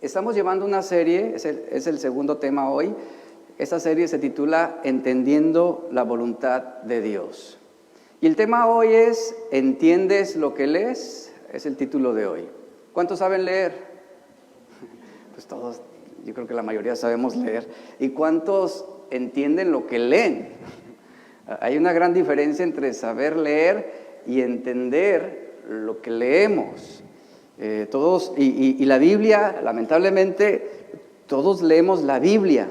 Estamos llevando una serie, es el segundo tema hoy. Esta serie se titula Entendiendo la voluntad de Dios. Y el tema hoy es ¿entiendes lo que lees? Es el título de hoy. ¿Cuántos saben leer? Pues todos, yo creo que la mayoría sabemos leer. ¿Y cuántos entienden lo que leen? Hay una gran diferencia entre saber leer y entender lo que leemos. Todos, y la Biblia, lamentablemente, todos leemos la Biblia,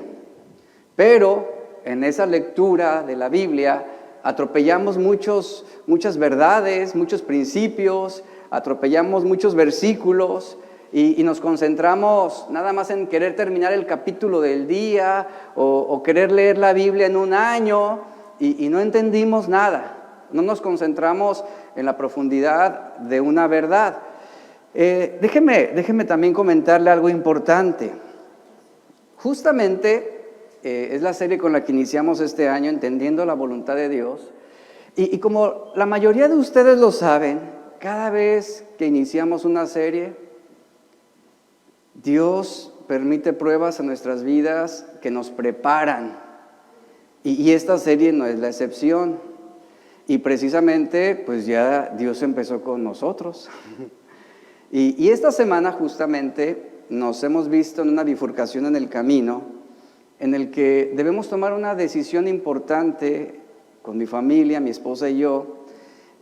pero en esa lectura de la Biblia atropellamos muchas verdades, muchos principios, atropellamos muchos versículos y nos concentramos nada más en querer terminar el capítulo del día o querer leer la Biblia en un año y no entendimos nada, no nos concentramos en la profundidad de una verdad. Déjeme también comentarle algo importante. Justamente es la serie con la que iniciamos este año, Entendiendo la voluntad de Dios. Y como la mayoría de ustedes lo saben, cada vez que iniciamos una serie, Dios permite pruebas en nuestras vidas que nos preparan. Y esta serie no es la excepción. Y precisamente, pues ya Dios empezó con nosotros. Y esta semana justamente nos hemos visto en una bifurcación en el camino en el que debemos tomar una decisión importante con mi familia, mi esposa y yo.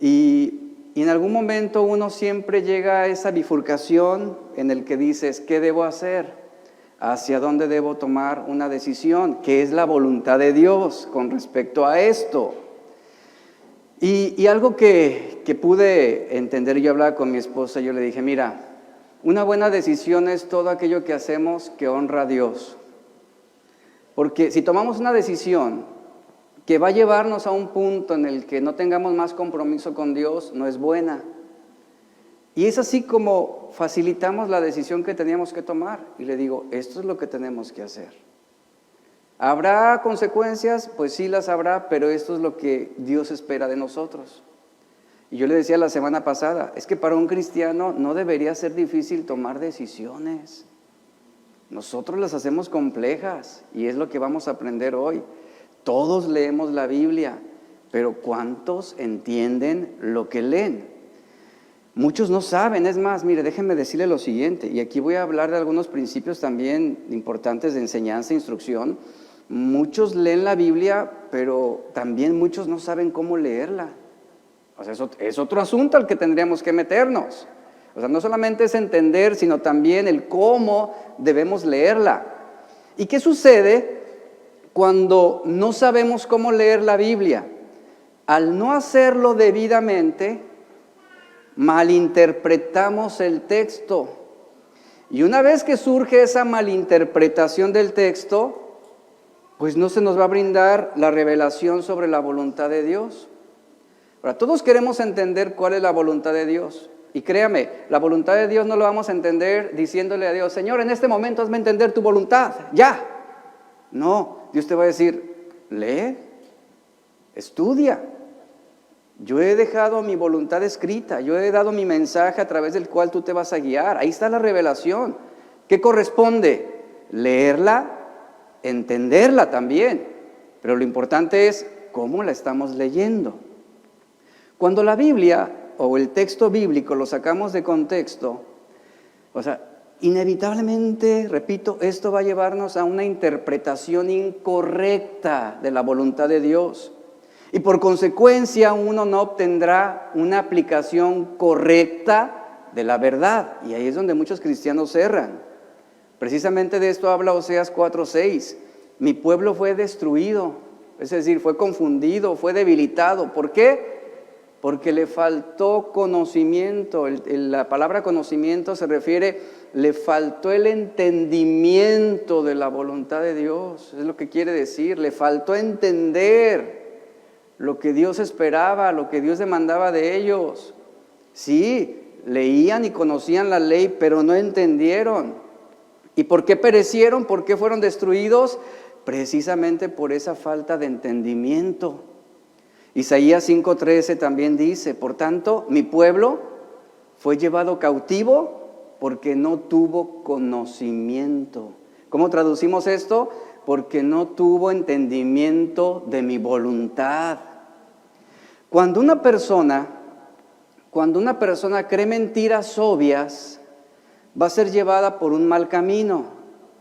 Y en algún momento uno siempre llega a esa bifurcación en el que dices, ¿qué debo hacer? ¿Hacia dónde debo tomar una decisión? ¿Qué es la voluntad de Dios con respecto a esto? Y algo que pude entender, yo hablaba con mi esposa, yo le dije, mira, una buena decisión es todo aquello que hacemos que honra a Dios. Porque si tomamos una decisión que va a llevarnos a un punto en el que no tengamos más compromiso con Dios, no es buena. Y es así como facilitamos la decisión que teníamos que tomar. Y le digo, esto es lo que tenemos que hacer. ¿Habrá consecuencias? Pues sí las habrá, pero esto es lo que Dios espera de nosotros. Y yo le decía la semana pasada, es que para un cristiano no debería ser difícil tomar decisiones. Nosotros las hacemos complejas y es lo que vamos a aprender hoy. Todos leemos la Biblia, pero ¿cuántos entienden lo que leen? Muchos no saben, es más, mire, déjenme decirle lo siguiente, y aquí voy a hablar de algunos principios también importantes de enseñanza e instrucción. Muchos leen la Biblia, pero también muchos no saben cómo leerla. O sea, eso es otro asunto al que tendríamos que meternos. O sea, no solamente es entender, sino también el cómo debemos leerla. ¿Y qué sucede cuando no sabemos cómo leer la Biblia? Al no hacerlo debidamente, malinterpretamos el texto. Y una vez que surge esa malinterpretación del texto, pues no se nos va a brindar la revelación sobre la voluntad de Dios. Ahora, todos queremos entender cuál es la voluntad de Dios. Y créame, la voluntad de Dios no lo vamos a entender diciéndole a Dios, Señor, en este momento hazme entender tu voluntad, ya. No, Dios te va a decir, lee, estudia. Yo he dejado mi voluntad escrita, yo he dado mi mensaje a través del cual tú te vas a guiar. Ahí está la revelación. ¿Qué corresponde? Leerla, entenderla también. Pero lo importante es cómo la estamos leyendo. Cuando la Biblia o el texto bíblico lo sacamos de contexto, o sea, inevitablemente, repito, esto va a llevarnos a una interpretación incorrecta de la voluntad de Dios. Y por consecuencia uno no obtendrá una aplicación correcta de la verdad. Y ahí es donde muchos cristianos erran. Precisamente de esto habla Oseas 4:6. Mi pueblo fue destruido, es decir, fue confundido, fue debilitado. ¿Por qué? Porque le faltó conocimiento. La palabra conocimiento se refiere, le faltó el entendimiento de la voluntad de Dios. Es lo que quiere decir, le faltó entender lo que Dios esperaba, lo que Dios demandaba de ellos. Sí, leían y conocían la ley, pero no entendieron. ¿Y por qué perecieron? ¿Por qué fueron destruidos? Precisamente por esa falta de entendimiento. Isaías 5:13 también dice, por tanto, mi pueblo fue llevado cautivo porque no tuvo conocimiento. ¿Cómo traducimos esto? Porque no tuvo entendimiento de mi voluntad. Cuando una persona cree mentiras obvias, va a ser llevada por un mal camino.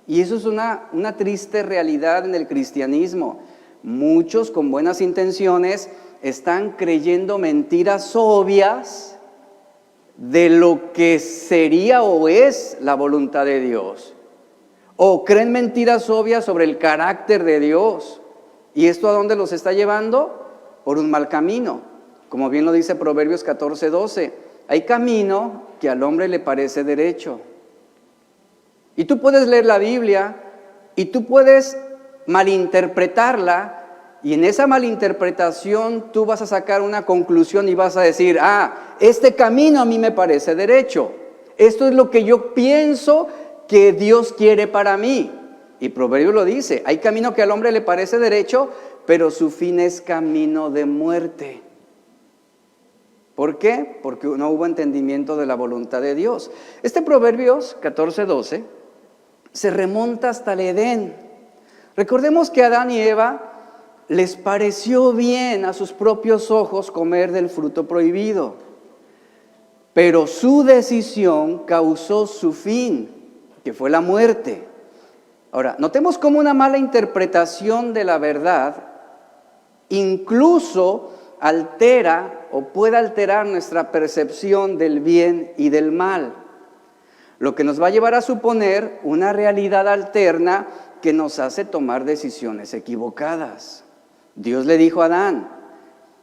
Y eso es una triste realidad en el cristianismo. Muchos con buenas intenciones están creyendo mentiras obvias de lo que sería o es la voluntad de Dios. O creen mentiras obvias sobre el carácter de Dios. ¿Y esto a dónde los está llevando? Por un mal camino. Como bien lo dice Proverbios 14:12. Hay camino que al hombre le parece derecho. Y tú puedes leer la Biblia y tú puedes malinterpretarla, y en esa malinterpretación tú vas a sacar una conclusión y vas a decir, este camino a mí me parece derecho. Esto es lo que yo pienso que Dios quiere para mí. Y Proverbios lo dice, hay camino que al hombre le parece derecho, pero su fin es camino de muerte. ¿Por qué? Porque no hubo entendimiento de la voluntad de Dios. Este Proverbios 14:12 se remonta hasta el Edén. Recordemos que a Adán y Eva les pareció bien a sus propios ojos comer del fruto prohibido, pero su decisión causó su fin, que fue la muerte. Ahora, notemos cómo una mala interpretación de la verdad incluso altera o puede alterar nuestra percepción del bien y del mal, lo que nos va a llevar a suponer una realidad alterna que nos hace tomar decisiones equivocadas. Dios le dijo a Adán,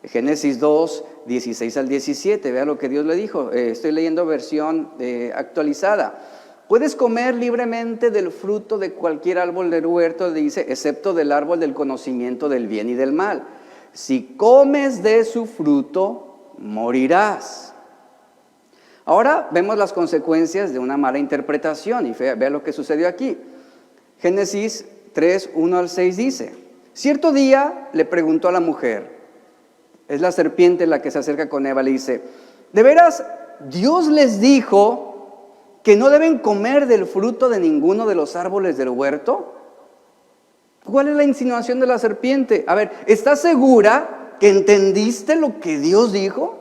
Génesis 2, 16 al 17, vea lo que Dios le dijo, estoy leyendo versión actualizada. Puedes comer libremente del fruto de cualquier árbol del huerto, dice, excepto del árbol del conocimiento del bien y del mal. Si comes de su fruto, morirás. Ahora vemos las consecuencias de una mala interpretación y vea lo que sucedió aquí. Génesis 3, 1 al 6 dice, cierto día le preguntó a la mujer, es la serpiente la que se acerca con Eva, le dice, ¿de veras Dios les dijo que no deben comer del fruto de ninguno de los árboles del huerto? ¿Cuál es la insinuación de la serpiente? A ver, ¿estás segura que entendiste lo que Dios dijo?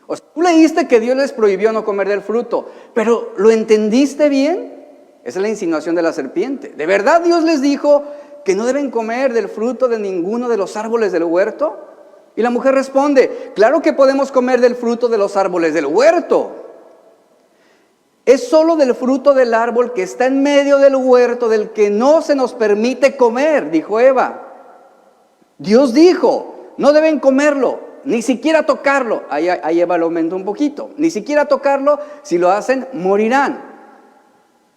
O sea, tú leíste que Dios les prohibió no comer del fruto, pero ¿lo entendiste bien? Esa es la insinuación de la serpiente. ¿De verdad Dios les dijo que no deben comer del fruto de ninguno de los árboles del huerto? Y la mujer responde, claro que podemos comer del fruto de los árboles del huerto. Es solo del fruto del árbol que está en medio del huerto del que no se nos permite comer, dijo Eva. Dios dijo, no deben comerlo, ni siquiera tocarlo. Ahí Eva lo aumentó un poquito. Ni siquiera tocarlo, si lo hacen, morirán.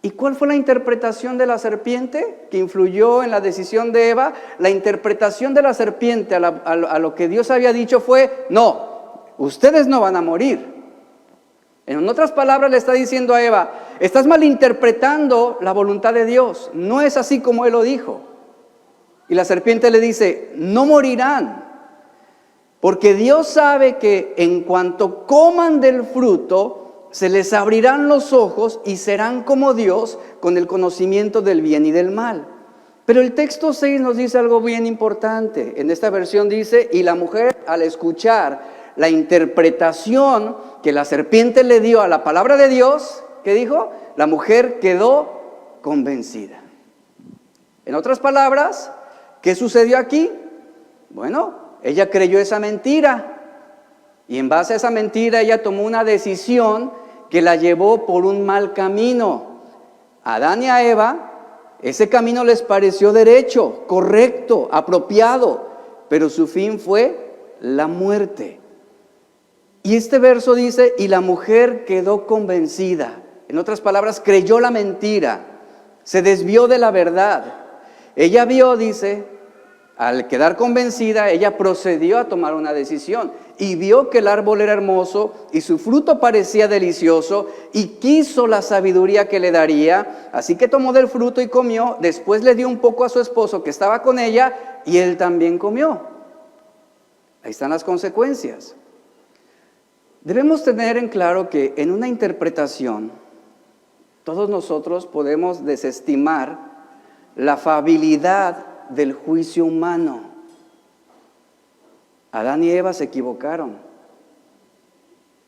¿Y cuál fue la interpretación de la serpiente que influyó en la decisión de Eva? La interpretación de la serpiente a lo que Dios había dicho fue, no, ustedes no van a morir. En otras palabras le está diciendo a Eva, estás malinterpretando la voluntad de Dios, no es así como Él lo dijo. Y la serpiente le dice, no morirán, porque Dios sabe que en cuanto coman del fruto, se les abrirán los ojos y serán como Dios con el conocimiento del bien y del mal. Pero el texto 6 nos dice algo bien importante. En esta versión dice, y la mujer al escuchar la interpretación que la serpiente le dio a la palabra de Dios, ¿qué dijo? La mujer quedó convencida. En otras palabras, ¿qué sucedió aquí? Bueno, ella creyó esa mentira y en base a esa mentira ella tomó una decisión que la llevó por un mal camino. A Adán y a Eva, ese camino les pareció derecho, correcto, apropiado, pero su fin fue la muerte. Y este verso dice, y la mujer quedó convencida. En otras palabras, creyó la mentira, se desvió de la verdad. Ella vio, dice, al quedar convencida, ella procedió a tomar una decisión. Y vio que el árbol era hermoso y su fruto parecía delicioso y quiso la sabiduría que le daría. Así que tomó del fruto y comió. Después le dio un poco a su esposo que estaba con ella y él también comió. Ahí están las consecuencias. Debemos tener en claro que en una interpretación Todos nosotros podemos desestimar la fabilidad del juicio humano. Adán y Eva se equivocaron,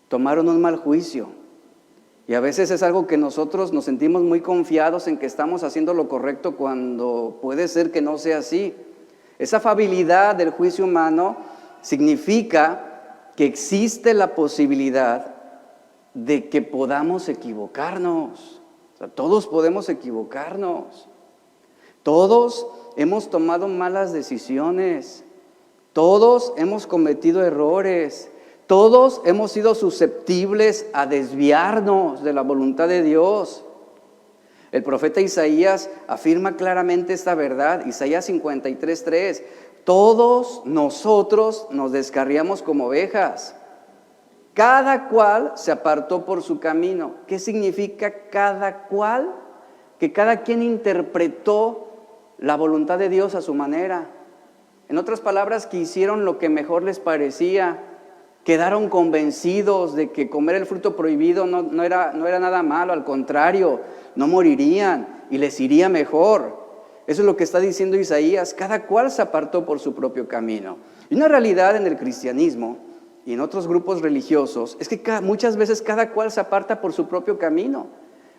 tomaron un mal juicio. Y a veces es algo que nosotros nos sentimos muy confiados en que estamos haciendo lo correcto cuando puede ser que no sea así. Esa fabilidad del juicio humano significa que existe la posibilidad de que podamos equivocarnos. O sea, todos podemos equivocarnos. Todos hemos tomado malas decisiones. Todos hemos cometido errores. Todos hemos sido susceptibles a desviarnos de la voluntad de Dios. El profeta Isaías afirma claramente esta verdad. Isaías 53:3. Todos nosotros nos descarriamos como ovejas. Cada cual se apartó por su camino. ¿Qué significa cada cual? Que cada quien interpretó la voluntad de Dios a su manera. En otras palabras, que hicieron lo que mejor les parecía. Quedaron convencidos de que comer el fruto prohibido no era nada malo, al contrario, no morirían y les iría mejor. Eso es lo que está diciendo Isaías. Cada cual se apartó por su propio camino. Y una realidad en el cristianismo y en otros grupos religiosos es que muchas veces cada cual se aparta por su propio camino,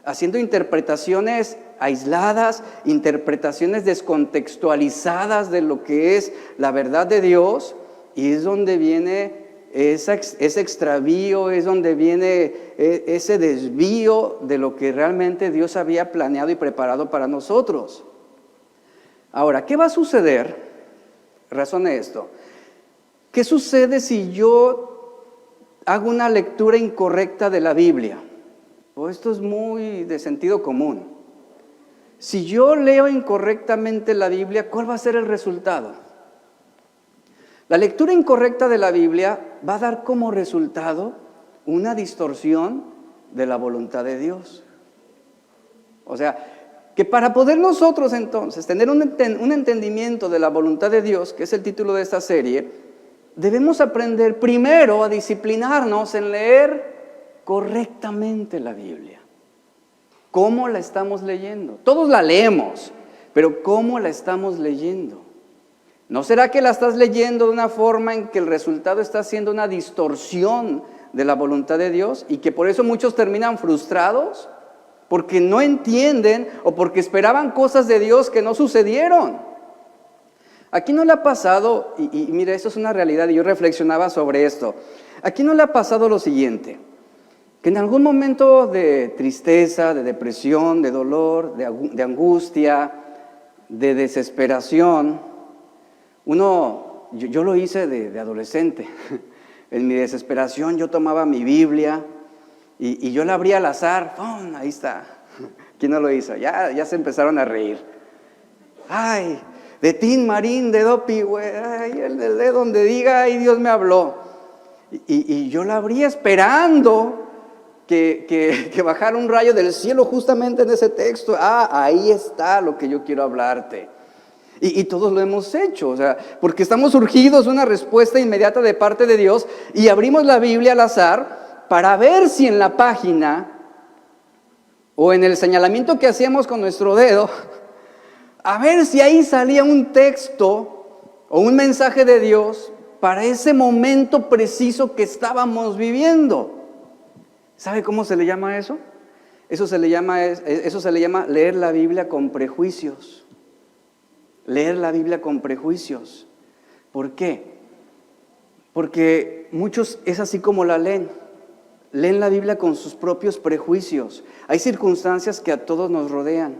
haciendo interpretaciones aisladas, interpretaciones descontextualizadas de lo que es la verdad de Dios, y es donde viene ese extravío, es donde viene ese desvío de lo que realmente Dios había planeado y preparado para nosotros. Ahora, ¿qué va a suceder? Razone esto. ¿Qué sucede si yo hago una lectura incorrecta de la Biblia? Esto es muy de sentido común. Si yo leo incorrectamente la Biblia, ¿cuál va a ser el resultado? La lectura incorrecta de la Biblia va a dar como resultado una distorsión de la voluntad de Dios. O sea, que para poder nosotros entonces tener un entendimiento de la voluntad de Dios, que es el título de esta serie, debemos aprender primero a disciplinarnos en leer correctamente la Biblia. ¿Cómo la estamos leyendo? Todos la leemos, pero ¿cómo la estamos leyendo? ¿No será que la estás leyendo de una forma en que el resultado está siendo una distorsión de la voluntad de Dios y que por eso muchos terminan frustrados? Porque no entienden o porque esperaban cosas de Dios que no sucedieron. Aquí no le ha pasado, y mira, eso es una realidad y yo reflexionaba sobre esto. Aquí no le ha pasado lo siguiente, que en algún momento de tristeza, de depresión, de dolor, de angustia, de desesperación, yo lo hice de adolescente. En mi desesperación yo tomaba mi Biblia y yo la abría al azar. ¡Pum! Ahí está. ¿Quién no lo hizo? Ya se empezaron a reír. ¡Ay! De Tin Marín, de Dopi, güey. ¡Ay! El de donde diga, ¡ay, Dios me habló! Y yo la abría esperando que bajara un rayo del cielo justamente en ese texto. Ahí está lo que yo quiero hablarte. Y todos lo hemos hecho, o sea, porque estamos urgidos de una respuesta inmediata de parte de Dios y abrimos la Biblia al azar para ver si en la página o en el señalamiento que hacíamos con nuestro dedo, a ver si ahí salía un texto o un mensaje de Dios para ese momento preciso que estábamos viviendo. ¿Sabe cómo se le llama eso? Eso se le llama leer la Biblia con prejuicios. Leer la Biblia con prejuicios. ¿Por qué? Porque muchos es así como la leen. Leen la Biblia con sus propios prejuicios. Hay circunstancias que a todos nos rodean.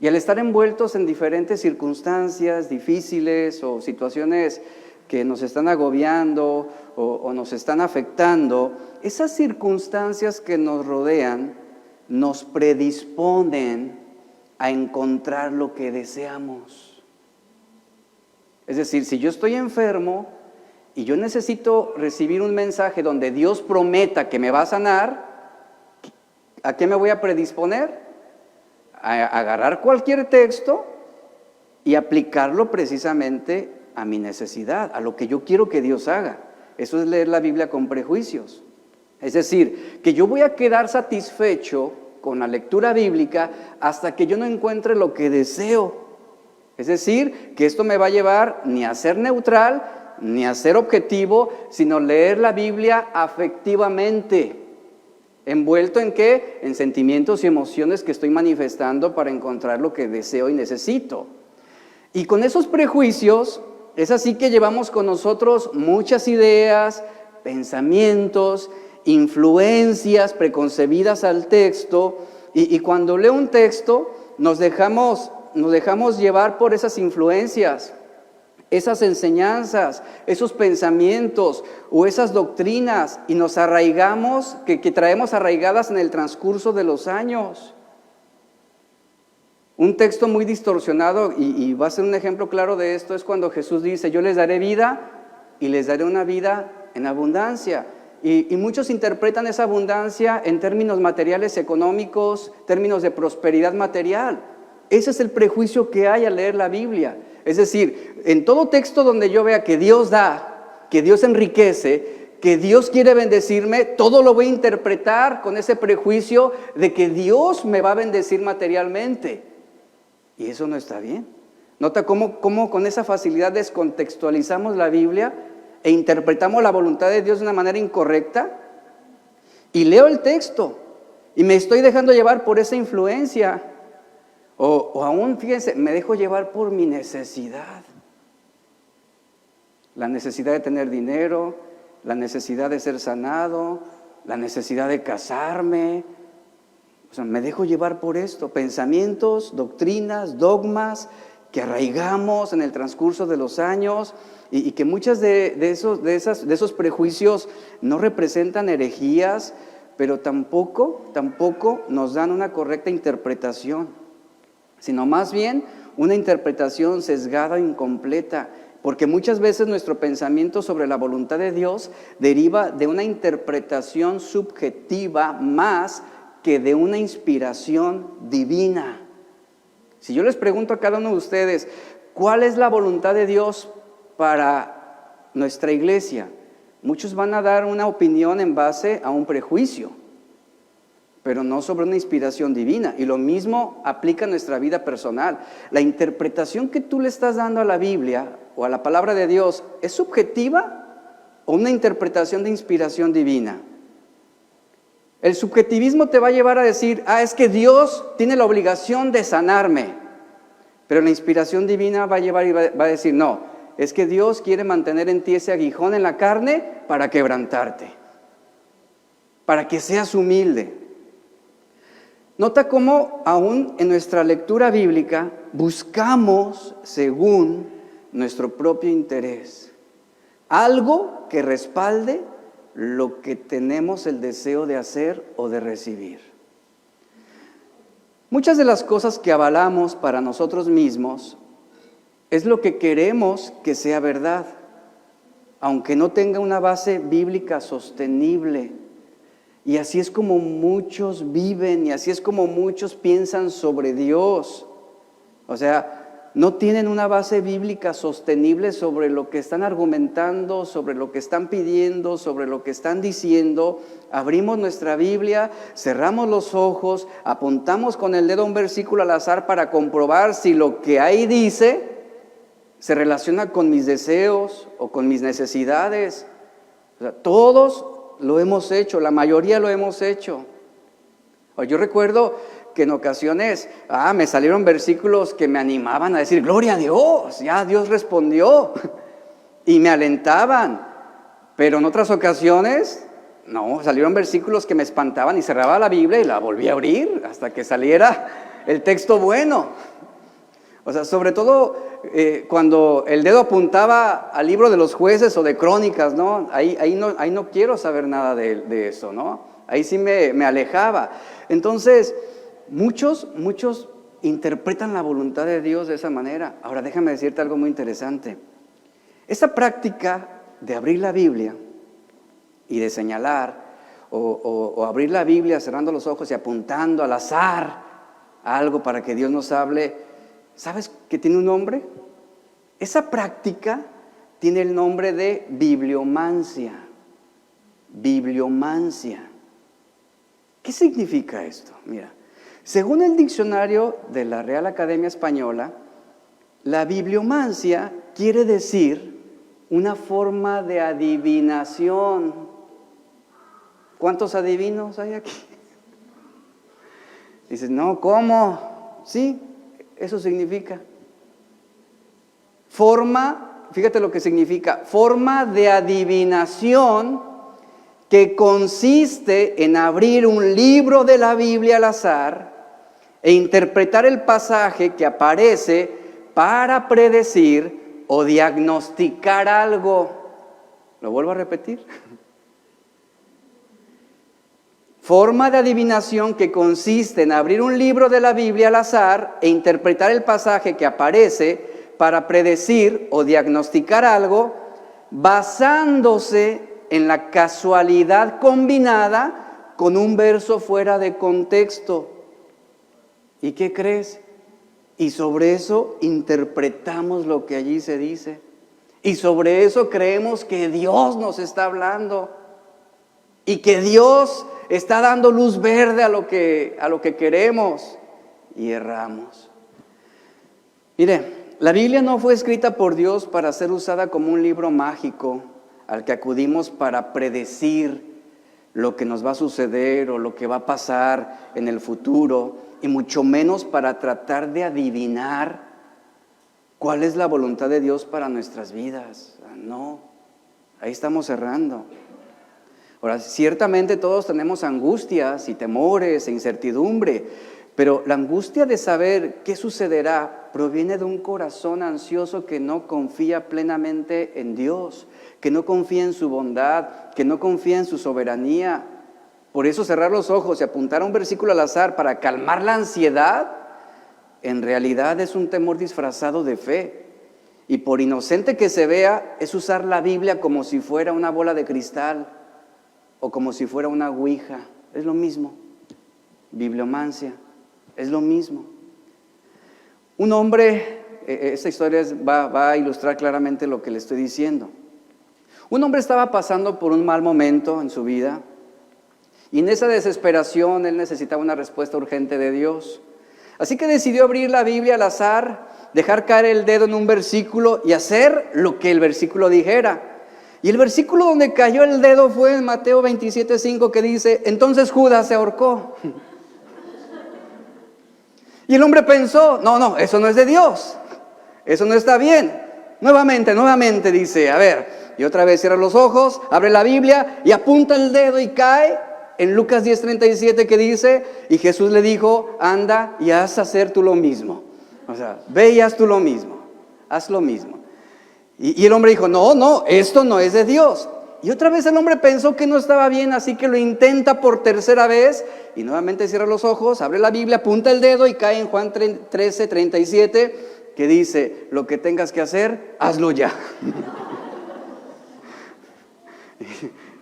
Y al estar envueltos en diferentes circunstancias difíciles o situaciones que nos están agobiando o nos están afectando, esas circunstancias que nos rodean nos predisponen a encontrar lo que deseamos. Es decir, si yo estoy enfermo y yo necesito recibir un mensaje donde Dios prometa que me va a sanar, ¿a qué me voy a predisponer? A agarrar cualquier texto y aplicarlo precisamente a mi necesidad, a lo que yo quiero que Dios haga. Eso es leer la Biblia con prejuicios. Es decir, que yo voy a quedar satisfecho con la lectura bíblica hasta que yo no encuentre lo que deseo. Es decir, que esto me va a llevar ni a ser neutral, ni a ser objetivo, sino leer la Biblia afectivamente. ¿Envuelto en qué? En sentimientos y emociones que estoy manifestando para encontrar lo que deseo y necesito. Y con esos prejuicios, es así que llevamos con nosotros muchas ideas, pensamientos, influencias preconcebidas al texto, y cuando leo un texto nos dejamos llevar por esas influencias, esas enseñanzas, esos pensamientos o esas doctrinas, y nos arraigamos, que traemos arraigadas en el transcurso de los años. Un texto muy distorsionado, y va a ser un ejemplo claro de esto, es cuando Jesús dice: yo les daré vida y les daré una vida en abundancia. Y muchos interpretan esa abundancia en términos materiales, económicos, términos de prosperidad material. Ese es el prejuicio que hay al leer la Biblia. Es decir, en todo texto donde yo vea que Dios da, que Dios enriquece, que Dios quiere bendecirme, todo lo voy a interpretar con ese prejuicio de que Dios me va a bendecir materialmente. Y eso no está bien. Nota cómo con esa facilidad descontextualizamos la Biblia e interpretamos la voluntad de Dios de una manera incorrecta. Y leo el texto y me estoy dejando llevar por esa influencia. O aún, fíjense, me dejo llevar por mi necesidad. La necesidad de tener dinero, la necesidad de ser sanado, la necesidad de casarme. O sea, me dejo llevar por esto, pensamientos, doctrinas, dogmas que arraigamos en el transcurso de los años, y que muchas de esos prejuicios no representan herejías, pero tampoco nos dan una correcta interpretación, sino más bien una interpretación sesgada e incompleta, porque muchas veces nuestro pensamiento sobre la voluntad de Dios deriva de una interpretación subjetiva más que de una inspiración divina. Si yo les pregunto a cada uno de ustedes, ¿cuál es la voluntad de Dios para nuestra iglesia? Muchos van a dar una opinión en base a un prejuicio, pero no sobre una inspiración divina. Y lo mismo aplica a nuestra vida personal. La interpretación que tú le estás dando a la Biblia o a la palabra de Dios, ¿es subjetiva o una interpretación de inspiración divina? El subjetivismo te va a llevar a decir: es que Dios tiene la obligación de sanarme. Pero la inspiración divina va a llevar y va a decir: no, es que Dios quiere mantener en ti ese aguijón en la carne para quebrantarte, para que seas humilde. Nota cómo aún en nuestra lectura bíblica buscamos según nuestro propio interés, algo que respalde lo que tenemos el deseo de hacer o de recibir. Muchas de las cosas que avalamos para nosotros mismos es lo que queremos que sea verdad, aunque no tenga una base bíblica sostenible. Y así es como muchos viven, y así es como muchos piensan sobre Dios. O sea, no tienen una base bíblica sostenible sobre lo que están argumentando, sobre lo que están pidiendo, sobre lo que están diciendo. Abrimos nuestra Biblia, cerramos los ojos, apuntamos con el dedo a un versículo al azar para comprobar si lo que ahí dice se relaciona con mis deseos o con mis necesidades. O sea, todos lo hemos hecho, la mayoría lo hemos hecho. Yo recuerdo que en ocasiones me salieron versículos que me animaban a decir: gloria a Dios, ya Dios respondió, y me alentaban. Pero en otras ocasiones, no, salieron versículos que me espantaban, y cerraba la Biblia y la volví a abrir hasta que saliera el texto bueno. O sea, sobre todo cuando el dedo apuntaba al libro de los Jueces o de Crónicas, ¿no? Ahí no quiero saber nada de eso, ¿no? Ahí sí me alejaba. Entonces, muchos interpretan la voluntad de Dios de esa manera. Ahora, déjame decirte algo muy interesante. Esa práctica de abrir la Biblia y de señalar, o abrir la Biblia cerrando los ojos y apuntando al azar algo para que Dios nos hable, ¿sabes que tiene un nombre? Esa práctica tiene el nombre de bibliomancia. Bibliomancia. ¿Qué significa esto? Mira, según el diccionario de la Real Academia Española, la bibliomancia quiere decir una forma de adivinación. ¿Cuántos adivinos hay aquí? Dices, no, ¿cómo? Sí, eso significa. Fíjate lo que significa, forma de adivinación que consiste en abrir un libro de la Biblia al azar e interpretar el pasaje que aparece para predecir o diagnosticar algo. ¿Lo vuelvo a repetir? Forma de adivinación que consiste en abrir un libro de la Biblia al azar e interpretar el pasaje que aparece para predecir o diagnosticar algo basándose en la casualidad combinada con un verso fuera de contexto. ¿Y qué crees? Y sobre eso interpretamos lo que allí se dice. Y sobre eso creemos que Dios nos está hablando. Y que Dios está dando luz verde a lo que queremos. Y erramos. Mire, la Biblia no fue escrita por Dios para ser usada como un libro mágico al que acudimos para predecir lo que nos va a suceder o lo que va a pasar en el futuro, y mucho menos para tratar de adivinar cuál es la voluntad de Dios para nuestras vidas. No, ahí estamos errando. Ahora, ciertamente todos tenemos angustias y temores e incertidumbre, pero la angustia de saber qué sucederá proviene de un corazón ansioso que no confía plenamente en Dios, que no confía en su bondad, que no confía en su soberanía. Por eso cerrar los ojos y apuntar a un versículo al azar para calmar la ansiedad, en realidad es un temor disfrazado de fe. Y por inocente que se vea, es usar la Biblia como si fuera una bola de cristal o como si fuera una ouija. Es lo mismo. Bibliomancia, es lo mismo. Un hombre, esta historia va a ilustrar claramente lo que le estoy diciendo. Un hombre estaba pasando por un mal momento en su vida y en esa desesperación él necesitaba una respuesta urgente de Dios. Así que decidió abrir la Biblia al azar, dejar caer el dedo en un versículo y hacer lo que el versículo dijera. Y el versículo donde cayó el dedo fue en Mateo 27:5, que dice: entonces Judas se ahorcó. Y el hombre pensó, no, eso no es de Dios, eso no está bien. Nuevamente dice, a ver, y otra vez cierra los ojos, abre la Biblia y apunta el dedo y cae en Lucas 10:37, que dice: y Jesús le dijo, anda y haz hacer tú lo mismo. O sea, ve y haz tú lo mismo, haz lo mismo. Y el hombre dijo, no, esto no es de Dios. Y otra vez el hombre pensó que no estaba bien, así que lo intenta por tercera vez y nuevamente cierra los ojos, abre la Biblia, apunta el dedo y cae en Juan 13:37, que dice: lo que tengas que hacer, hazlo ya.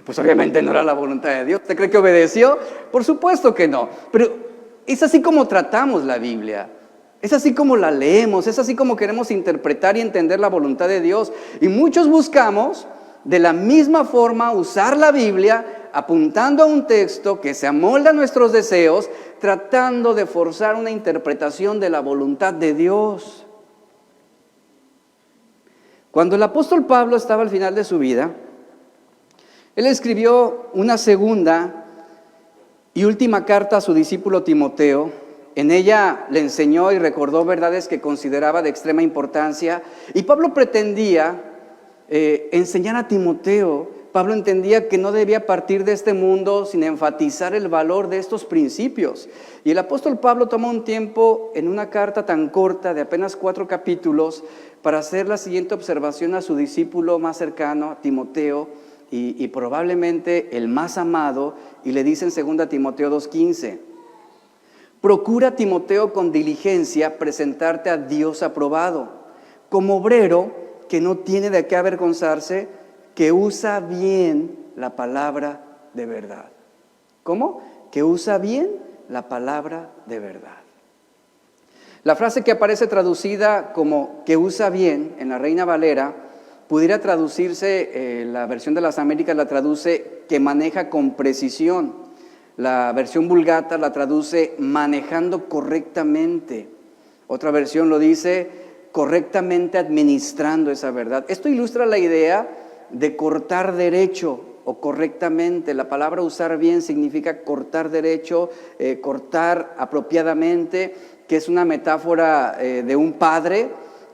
Pues obviamente no era la voluntad de Dios. ¿Usted cree que obedeció? Por supuesto que no. Pero es así como tratamos la Biblia. Es así como la leemos. Es así como queremos interpretar y entender la voluntad de Dios. Y muchos buscamos de la misma forma usar la Biblia apuntando a un texto que se amolda a nuestros deseos, tratando de forzar una interpretación de la voluntad de Dios. Cuando el apóstol Pablo estaba al final de su vida, él escribió una segunda y última carta a su discípulo Timoteo. En ella le enseñó y recordó verdades que consideraba de extrema importancia. Y Pablo pretendía enseñar a Timoteo. Pablo entendía que no debía partir de este mundo sin enfatizar el valor de estos principios. Y el apóstol Pablo tomó un tiempo en una carta tan corta de apenas 4 capítulos para hacer la siguiente observación a su discípulo más cercano, Timoteo, y probablemente el más amado, y le dice en 2 Timoteo 2:15: procura, Timoteo, con diligencia presentarte a Dios aprobado, como obrero que no tiene de qué avergonzarse, que usa bien la palabra de verdad. ¿Cómo? Que usa bien la palabra de verdad. La frase que aparece traducida como que usa bien en la Reina Valera pudiera traducirse, la versión de las Américas la traduce que maneja con precisión. La versión Vulgata la traduce manejando correctamente. Otra versión lo dice correctamente administrando esa verdad. Esto ilustra la idea de cortar derecho o correctamente. La palabra usar bien significa cortar derecho, cortar apropiadamente, que es una metáfora de un padre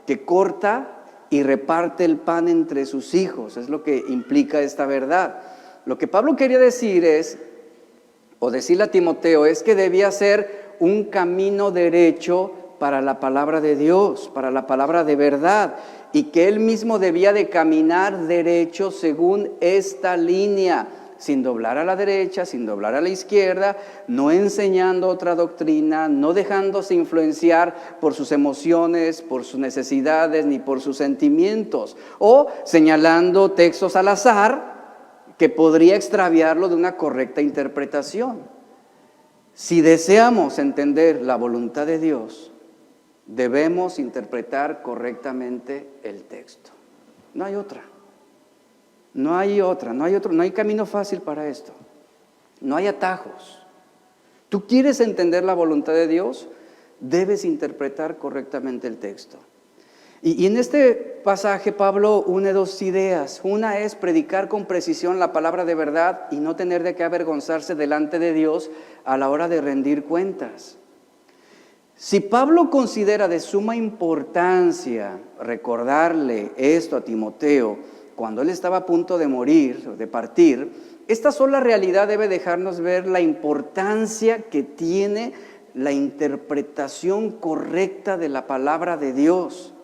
que corta y reparte el pan entre sus hijos. Es lo que implica esta verdad. Lo que Pablo quería decir es, o decirle a Timoteo, es que debía ser un camino derecho para la palabra de Dios, para la palabra de verdad, y que él mismo debía de caminar derecho según esta línea, sin doblar a la derecha, sin doblar a la izquierda, no enseñando otra doctrina, no dejándose influenciar por sus emociones, por sus necesidades, ni por sus sentimientos, o señalando textos al azar que podría extraviarlo de una correcta interpretación. Si deseamos entender la voluntad de Dios, debemos interpretar correctamente el texto. No hay otra. No hay camino fácil para esto. No hay atajos. ¿Tú quieres entender la voluntad de Dios? Debes interpretar correctamente el texto. Y en este pasaje Pablo une dos ideas. Una es predicar con precisión la palabra de verdad y no tener de qué avergonzarse delante de Dios a la hora de rendir cuentas. Si Pablo considera de suma importancia recordarle esto a Timoteo cuando él estaba a punto de morir, de partir, esta sola realidad debe dejarnos ver la importancia que tiene la interpretación correcta de la palabra de Dios.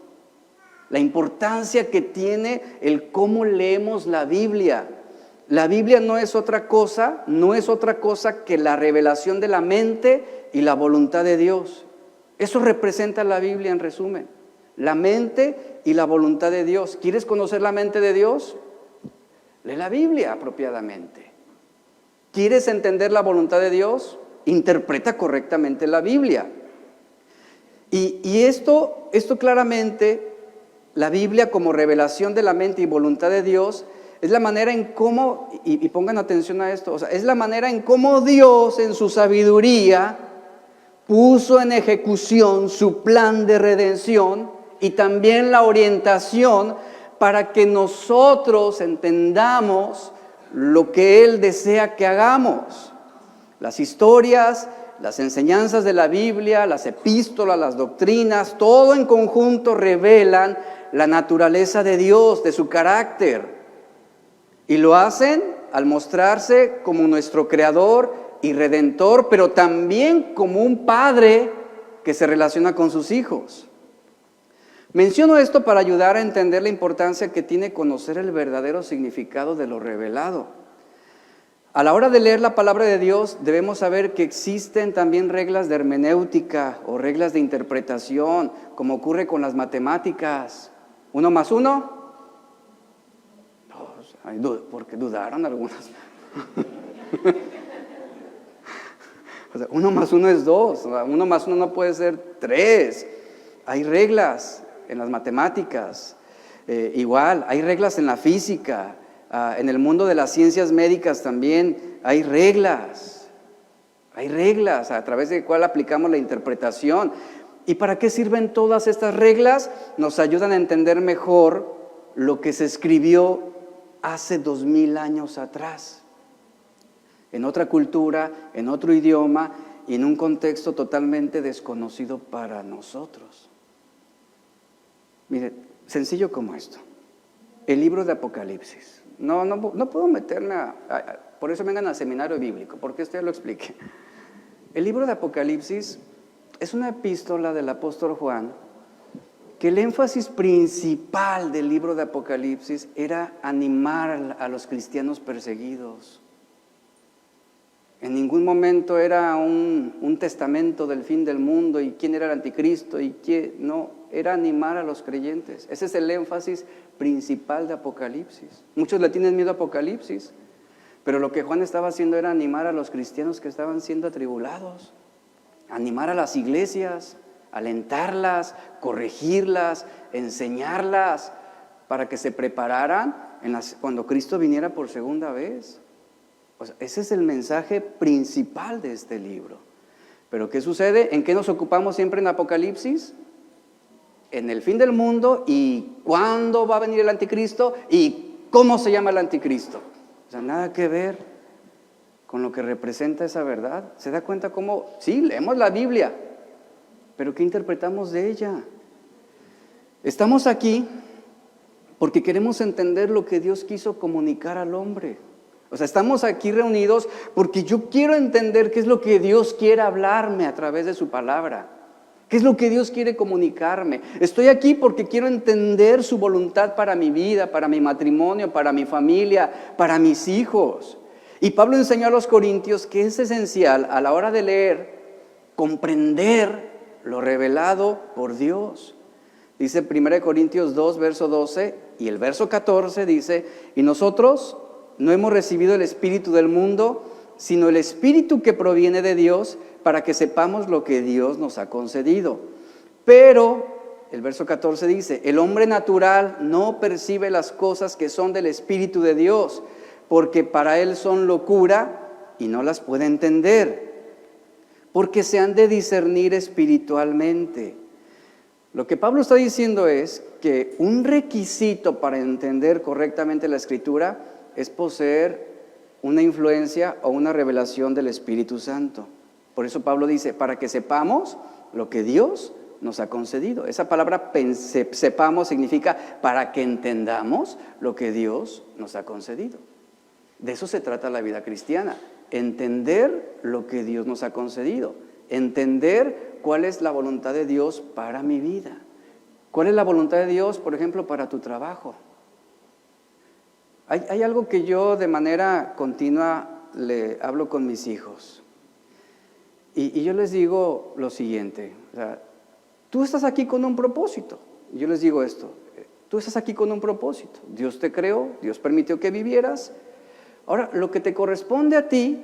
La importancia que tiene el cómo leemos la Biblia. La Biblia no es otra cosa que la revelación de la mente y la voluntad de Dios. Eso representa la Biblia en resumen. La mente y la voluntad de Dios. ¿Quieres conocer la mente de Dios? Lee la Biblia apropiadamente. ¿Quieres entender la voluntad de Dios? Interpreta correctamente la Biblia. Y esto claramente, la Biblia como revelación de la mente y voluntad de Dios, es la manera en cómo, y pongan atención a esto, es la manera en cómo Dios en su sabiduría puso en ejecución su plan de redención y también la orientación para que nosotros entendamos lo que Él desea que hagamos. Las historias, las enseñanzas de la Biblia, las epístolas, las doctrinas, todo en conjunto revelan la naturaleza de Dios, de su carácter. Y lo hacen al mostrarse como nuestro Creador y Redentor, pero también como un Padre que se relaciona con sus hijos. Menciono esto para ayudar a entender la importancia que tiene conocer el verdadero significado de lo revelado. A la hora de leer la palabra de Dios, debemos saber que existen también reglas de hermenéutica o reglas de interpretación, como ocurre con las matemáticas. 1 más 1, porque dudaron algunas. 1 más 1 es 2, 1 más 1 no puede ser 3. Hay reglas en las matemáticas, igual, hay reglas en la física, en el mundo de las ciencias médicas también hay reglas a través de cuál aplicamos la interpretación. ¿Y para qué sirven todas estas reglas? Nos ayudan a entender mejor lo que se escribió hace 2000 años atrás, en otra cultura, en otro idioma y en un contexto totalmente desconocido para nosotros. Mire, sencillo como esto, el libro de Apocalipsis. No puedo meterme por eso vengan al seminario bíblico, porque usted lo explique. El libro de Apocalipsis es una epístola del apóstol Juan, que el énfasis principal del libro de Apocalipsis era animar a los cristianos perseguidos. En ningún momento era un testamento del fin del mundo y quién era el anticristo y quién no, era animar a los creyentes. Ese es el énfasis principal de Apocalipsis. Muchos le tienen miedo a Apocalipsis, pero lo que Juan estaba haciendo era animar a los cristianos que estaban siendo atribulados, animar a las iglesias, alentarlas, corregirlas, 'para que se prepararan cuando Cristo viniera por segunda vez. O sea, ese es el mensaje principal de este libro. Pero ¿qué sucede? ¿En qué nos ocupamos siempre en Apocalipsis? En el fin del mundo y cuándo va a venir el anticristo y cómo se llama el anticristo. O sea, nada que ver con lo que representa esa verdad. ¿Se da cuenta cómo? Sí, leemos la Biblia, pero ¿qué interpretamos de ella? Estamos aquí porque queremos entender lo que Dios quiso comunicar al hombre. O sea, estamos aquí reunidos porque yo quiero entender qué es lo que Dios quiere hablarme a través de su palabra. ¿Qué es lo que Dios quiere comunicarme? Estoy aquí porque quiero entender su voluntad para mi vida, para mi matrimonio, para mi familia, para mis hijos. Y Pablo enseñó a los corintios que es esencial a la hora de leer, comprender lo revelado por Dios. Dice 1 Corintios 2, verso 12, y el verso 14 dice, y nosotros no hemos recibido el espíritu del mundo, sino el espíritu que proviene de Dios, para que sepamos lo que Dios nos ha concedido. Pero, el verso 14 dice, el hombre natural no percibe las cosas que son del Espíritu de Dios, porque para él son locura y no las puede entender, porque se han de discernir espiritualmente. Lo que Pablo está diciendo es que un requisito para entender correctamente la Escritura es poseer una influencia o una revelación del Espíritu Santo. Por eso Pablo dice, para que sepamos lo que Dios nos ha concedido. Esa palabra sepamos significa para que entendamos lo que Dios nos ha concedido. De eso se trata la vida cristiana, entender lo que Dios nos ha concedido, entender cuál es la voluntad de Dios para mi vida. ¿Cuál es la voluntad de Dios, por ejemplo, para tu trabajo? Hay algo que yo de manera continua le hablo con mis hijos. Y yo les digo lo siguiente, o sea, tú estás aquí con un propósito. Yo les digo esto, tú estás aquí con un propósito. Dios te creó, Dios permitió que vivieras. Ahora, lo que te corresponde a ti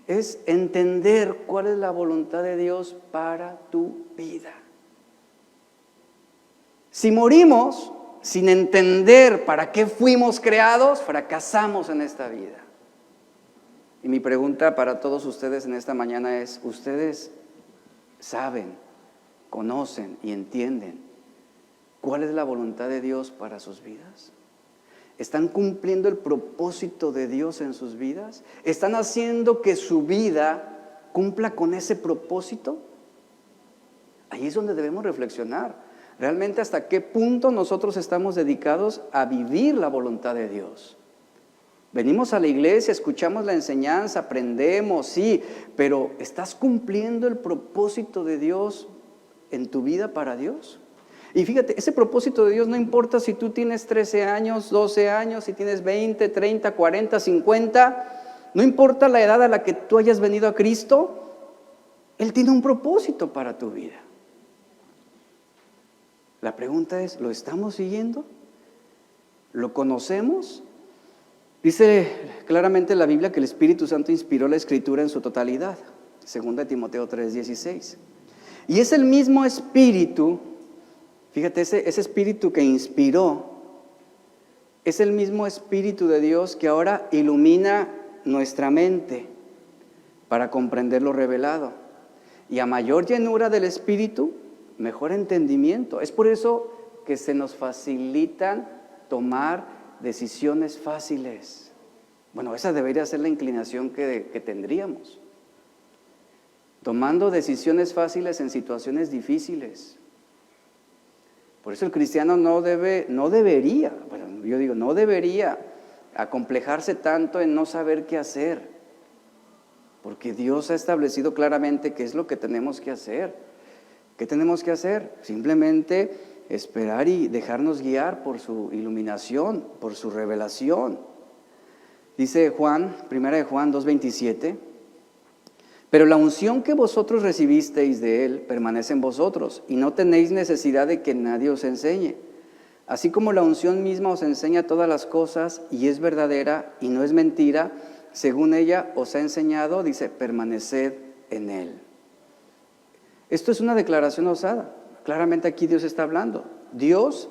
es entender cuál es la voluntad de Dios para tu vida. Si morimos sin entender para qué fuimos creados, fracasamos en esta vida. Y mi pregunta para todos ustedes en esta mañana es, ¿ustedes saben, conocen y entienden cuál es la voluntad de Dios para sus vidas? ¿Están cumpliendo el propósito de Dios en sus vidas? ¿Están haciendo que su vida cumpla con ese propósito? Ahí es donde debemos reflexionar. Realmente hasta qué punto nosotros estamos dedicados a vivir la voluntad de Dios. Venimos a la iglesia, escuchamos la enseñanza, aprendemos, sí, pero ¿estás cumpliendo el propósito de Dios en tu vida para Dios? Y fíjate, ese propósito de Dios no importa si tú tienes 13 años, 12 años, si tienes 20, 30, 40, 50, no importa la edad a la que tú hayas venido a Cristo, Él tiene un propósito para tu vida. La pregunta es, ¿lo estamos siguiendo? ¿Lo conocemos? Dice claramente la Biblia que el Espíritu Santo inspiró la Escritura en su totalidad, 2 Timoteo 3:16. Y es el mismo Espíritu, fíjate, ese Espíritu que inspiró, es el mismo Espíritu de Dios que ahora ilumina nuestra mente para comprender lo revelado. Y a mayor llenura del Espíritu, mejor entendimiento. Es por eso que se nos facilitan tomar decisiones fáciles. Bueno, esa debería ser la inclinación que tendríamos. Tomando decisiones fáciles en situaciones difíciles. Por eso el cristiano no debería acomplejarse tanto en no saber qué hacer. Porque Dios ha establecido claramente qué es lo que tenemos que hacer. ¿Qué tenemos que hacer? Simplemente esperar y dejarnos guiar por su iluminación, por su revelación. Dice Juan, 1 Juan 2:27, pero la unción que vosotros recibisteis de Él permanece en vosotros, y no tenéis necesidad de que nadie os enseñe. Así como la unción misma os enseña todas las cosas, y es verdadera y no es mentira, según ella os ha enseñado, dice, permaneced en Él. Esto es una declaración osada. Claramente aquí Dios está hablando. Dios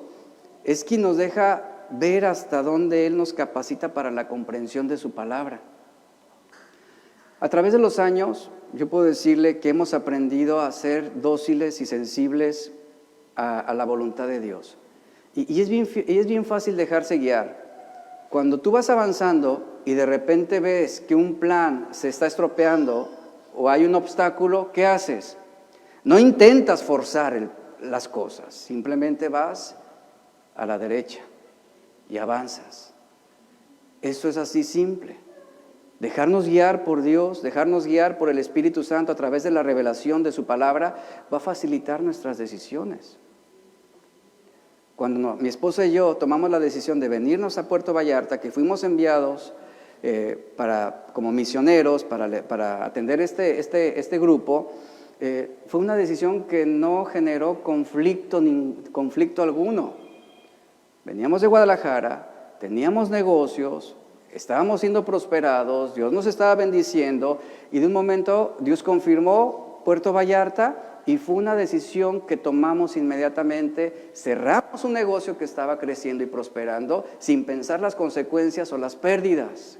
es quien nos deja ver hasta dónde Él nos capacita para la comprensión de su palabra. A través de los años, yo puedo decirle que hemos aprendido a ser dóciles y sensibles a la voluntad de Dios. Y es bien fácil dejarse guiar. Cuando tú vas avanzando y de repente ves que un plan se está estropeando o hay un obstáculo, ¿qué haces? No intentas forzar las cosas, simplemente vas a la derecha y avanzas. Eso es así simple. Dejarnos guiar por Dios, dejarnos guiar por el Espíritu Santo a través de la revelación de su palabra va a facilitar nuestras decisiones. Cuando mi esposa y yo tomamos la decisión de venirnos a Puerto Vallarta, que fuimos enviados como misioneros para atender este grupo, fue una decisión que no generó conflicto alguno. Veníamos de Guadalajara, teníamos negocios, estábamos siendo prosperados, Dios nos estaba bendiciendo y de un momento Dios confirmó Puerto Vallarta y fue una decisión que tomamos inmediatamente. Cerramos un negocio que estaba creciendo y prosperando sin pensar las consecuencias o las pérdidas.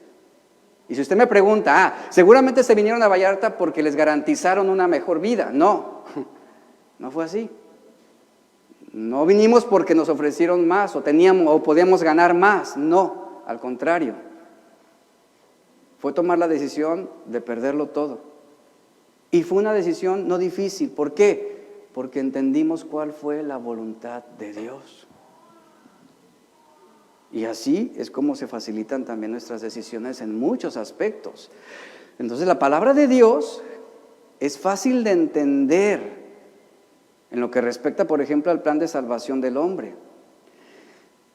Y si usted me pregunta, seguramente se vinieron a Vallarta porque les garantizaron una mejor vida. No, no fue así. No vinimos porque nos ofrecieron más o podíamos ganar más. No, al contrario. Fue tomar la decisión de perderlo todo. Y fue una decisión no difícil. ¿Por qué? Porque entendimos cuál fue la voluntad de Dios. Y así es como se facilitan también nuestras decisiones en muchos aspectos. Entonces la palabra de Dios es fácil de entender en lo que respecta, por ejemplo, al plan de salvación del hombre.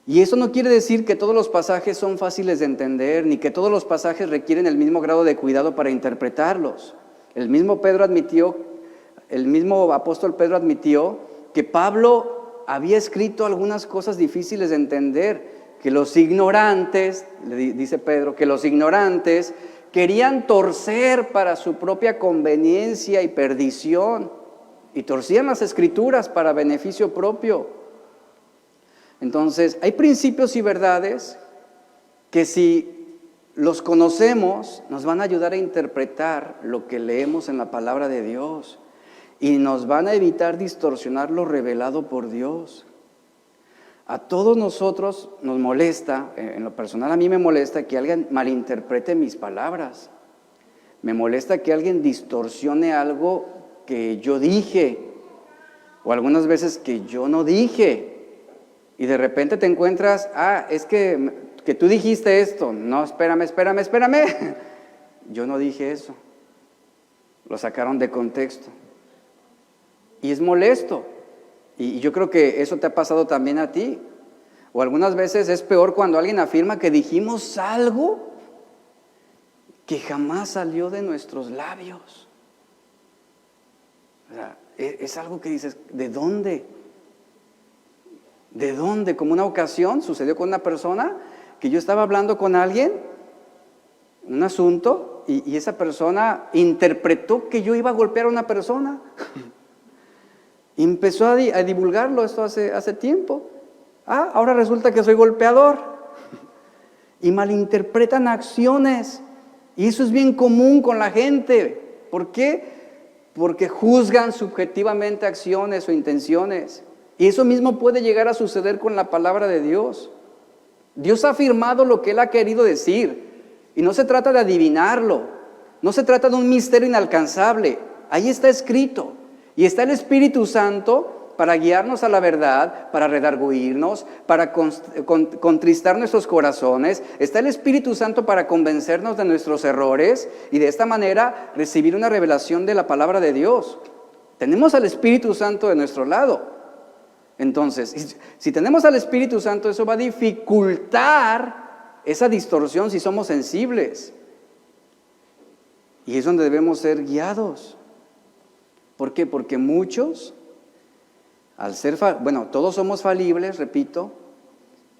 Y eso no quiere decir que todos los pasajes son fáciles de entender, ni que todos los pasajes requieren el mismo grado de cuidado para interpretarlos. El mismo apóstol Pedro admitió que Pablo había escrito algunas cosas difíciles de entender, que los ignorantes, dice Pedro, que los ignorantes querían torcer para su propia conveniencia y perdición, y torcían las escrituras para beneficio propio. Entonces, hay principios y verdades que si los conocemos, nos van a ayudar a interpretar lo que leemos en la palabra de Dios y nos van a evitar distorsionar lo revelado por Dios. A todos nosotros nos molesta, en lo personal a mí me molesta que alguien malinterprete mis palabras. Me molesta que alguien distorsione algo que yo dije o algunas veces que yo no dije. Y de repente te encuentras, es que tú dijiste esto. No, espérame. Yo no dije eso. Lo sacaron de contexto. Y es molesto. Y yo creo que eso te ha pasado también a ti. O algunas veces es peor cuando alguien afirma que dijimos algo que jamás salió de nuestros labios. O sea, es algo que dices, ¿de dónde? ¿De dónde? Como una ocasión sucedió con una persona que yo estaba hablando con alguien, un asunto, y esa persona interpretó que yo iba a golpear a una persona. Y empezó a divulgarlo esto hace tiempo. Ahora resulta que soy golpeador. Y malinterpretan acciones. Y eso es bien común con la gente. ¿Por qué? Porque juzgan subjetivamente acciones o intenciones. Y eso mismo puede llegar a suceder con la palabra de Dios. Dios ha afirmado lo que Él ha querido decir. Y no se trata de adivinarlo. No se trata de un misterio inalcanzable. Ahí está escrito. Y está el Espíritu Santo para guiarnos a la verdad, para redarguirnos, para contristar nuestros corazones. Está el Espíritu Santo para convencernos de nuestros errores y de esta manera recibir una revelación de la palabra de Dios. Tenemos al Espíritu Santo de nuestro lado. Entonces, si tenemos al Espíritu Santo, eso va a dificultar esa distorsión si somos sensibles. Y es donde debemos ser guiados. ¿Por qué? Porque muchos, todos somos falibles, repito,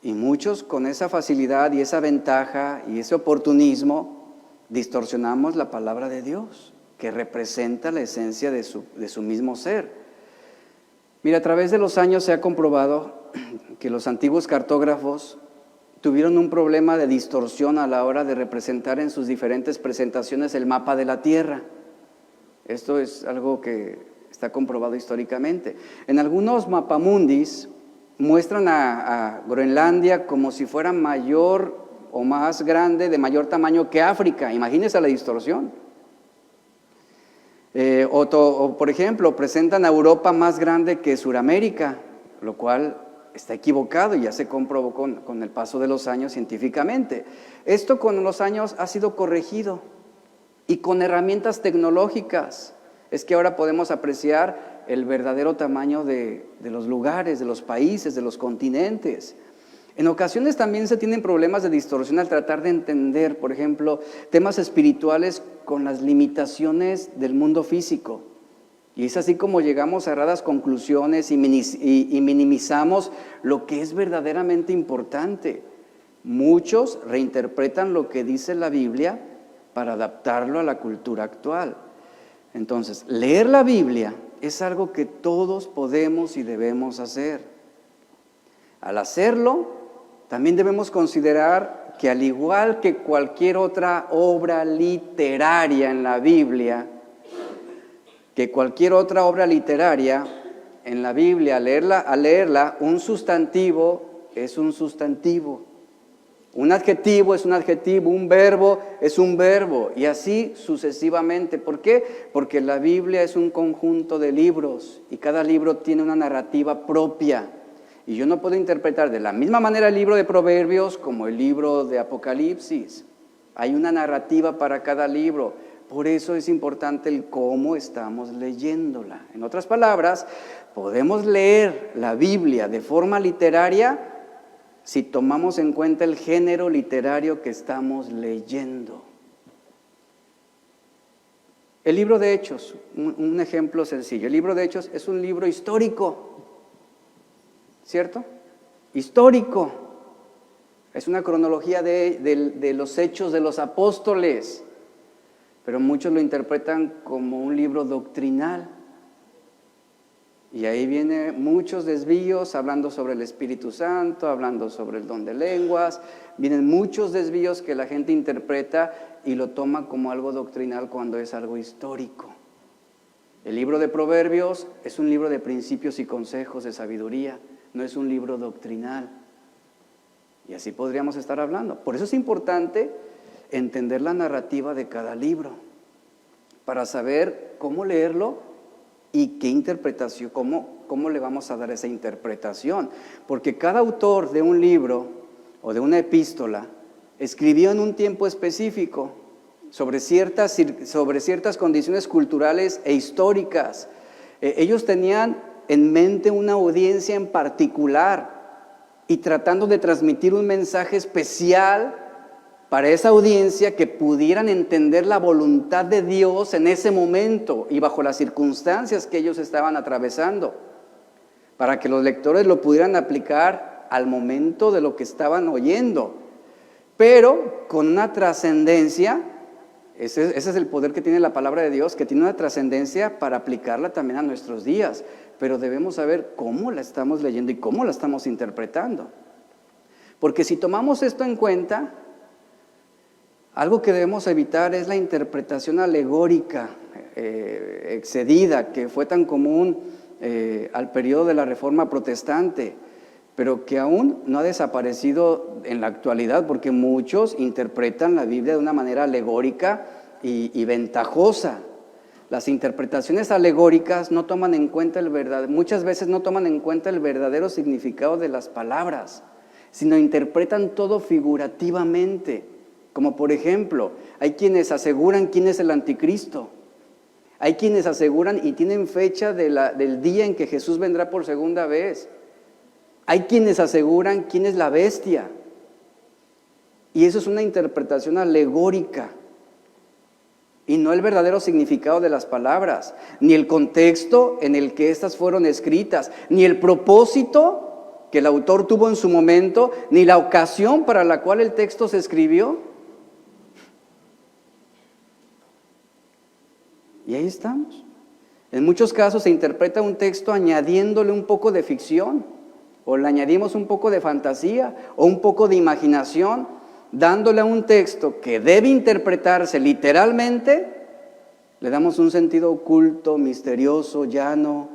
y muchos con esa facilidad y esa ventaja y ese oportunismo distorsionamos la palabra de Dios, que representa la esencia de su mismo ser. Mira, a través de los años se ha comprobado que los antiguos cartógrafos tuvieron un problema de distorsión a la hora de representar en sus diferentes presentaciones el mapa de la Tierra. Esto es algo que está comprobado históricamente. En algunos mapamundis muestran a Groenlandia como si fuera mayor o más grande, de mayor tamaño que África. Imagínense la distorsión. O por ejemplo, presentan a Europa más grande que Sudamérica, lo cual está equivocado y ya se comprobó con el paso de los años científicamente. Esto con los años ha sido corregido y con herramientas tecnológicas es que ahora podemos apreciar el verdadero tamaño de los lugares, de los países, de los continentes. En ocasiones también se tienen problemas de distorsión al tratar de entender, por ejemplo, temas espirituales con las limitaciones del mundo físico. Y es así como llegamos a erradas conclusiones y minimizamos lo que es verdaderamente importante. Muchos reinterpretan lo que dice la Biblia para adaptarlo a la cultura actual. Entonces, leer la Biblia es algo que todos podemos y debemos hacer. Al hacerlo, también debemos considerar que al igual que cualquier otra obra literaria en la Biblia, al leerla, un sustantivo es un sustantivo, un adjetivo es un adjetivo, un verbo es un verbo, y así sucesivamente. ¿Por qué? Porque la Biblia es un conjunto de libros y cada libro tiene una narrativa propia. Y yo no puedo interpretar de la misma manera el libro de Proverbios como el libro de Apocalipsis. Hay una narrativa para cada libro. Por eso es importante el cómo estamos leyéndola. En otras palabras, podemos leer la Biblia de forma literaria si tomamos en cuenta el género literario que estamos leyendo. El libro de Hechos, un ejemplo sencillo. El libro de Hechos es un libro histórico, ¿cierto? Histórico. Es una cronología de los hechos de los apóstoles, pero muchos lo interpretan como un libro doctrinal. Y ahí vienen muchos desvíos, hablando sobre el Espíritu Santo, hablando sobre el don de lenguas. Vienen muchos desvíos que la gente interpreta y lo toma como algo doctrinal cuando es algo histórico. El libro de Proverbios es un libro de principios y consejos de sabiduría, no es un libro doctrinal. Y así podríamos estar hablando. Por eso es importante entender la narrativa de cada libro, para saber cómo leerlo y qué interpretación, cómo le vamos a dar esa interpretación. Porque cada autor de un libro o de una epístola escribió en un tiempo específico sobre ciertas condiciones culturales e históricas. Ellos tenían en mente una audiencia en particular y tratando de transmitir un mensaje especial para esa audiencia que pudieran entender la voluntad de Dios en ese momento y bajo las circunstancias que ellos estaban atravesando, para que los lectores lo pudieran aplicar al momento de lo que estaban oyendo, pero con una trascendencia. Ese es el poder que tiene la palabra de Dios, que tiene una trascendencia para aplicarla también a nuestros días, pero debemos saber cómo la estamos leyendo y cómo la estamos interpretando, porque si tomamos esto en cuenta, algo que debemos evitar es la interpretación alegórica excedida, que fue tan común al periodo de la Reforma Protestante, pero que aún no ha desaparecido en la actualidad, porque muchos interpretan la Biblia de una manera alegórica y ventajosa. Las interpretaciones alegóricas no toman en cuenta muchas veces no toman en cuenta el verdadero significado de las palabras, sino interpretan todo figurativamente. Como por ejemplo, hay quienes aseguran quién es el anticristo, hay quienes aseguran y tienen fecha del día en que Jesús vendrá por segunda vez, hay quienes aseguran quién es la bestia, y eso es una interpretación alegórica, y no el verdadero significado de las palabras, ni el contexto en el que éstas fueron escritas, ni el propósito que el autor tuvo en su momento, ni la ocasión para la cual el texto se escribió. Y ahí estamos. En muchos casos se interpreta un texto añadiéndole un poco de ficción o le añadimos un poco de fantasía o un poco de imaginación, dándole a un texto que debe interpretarse literalmente, le damos un sentido oculto, misterioso, llano,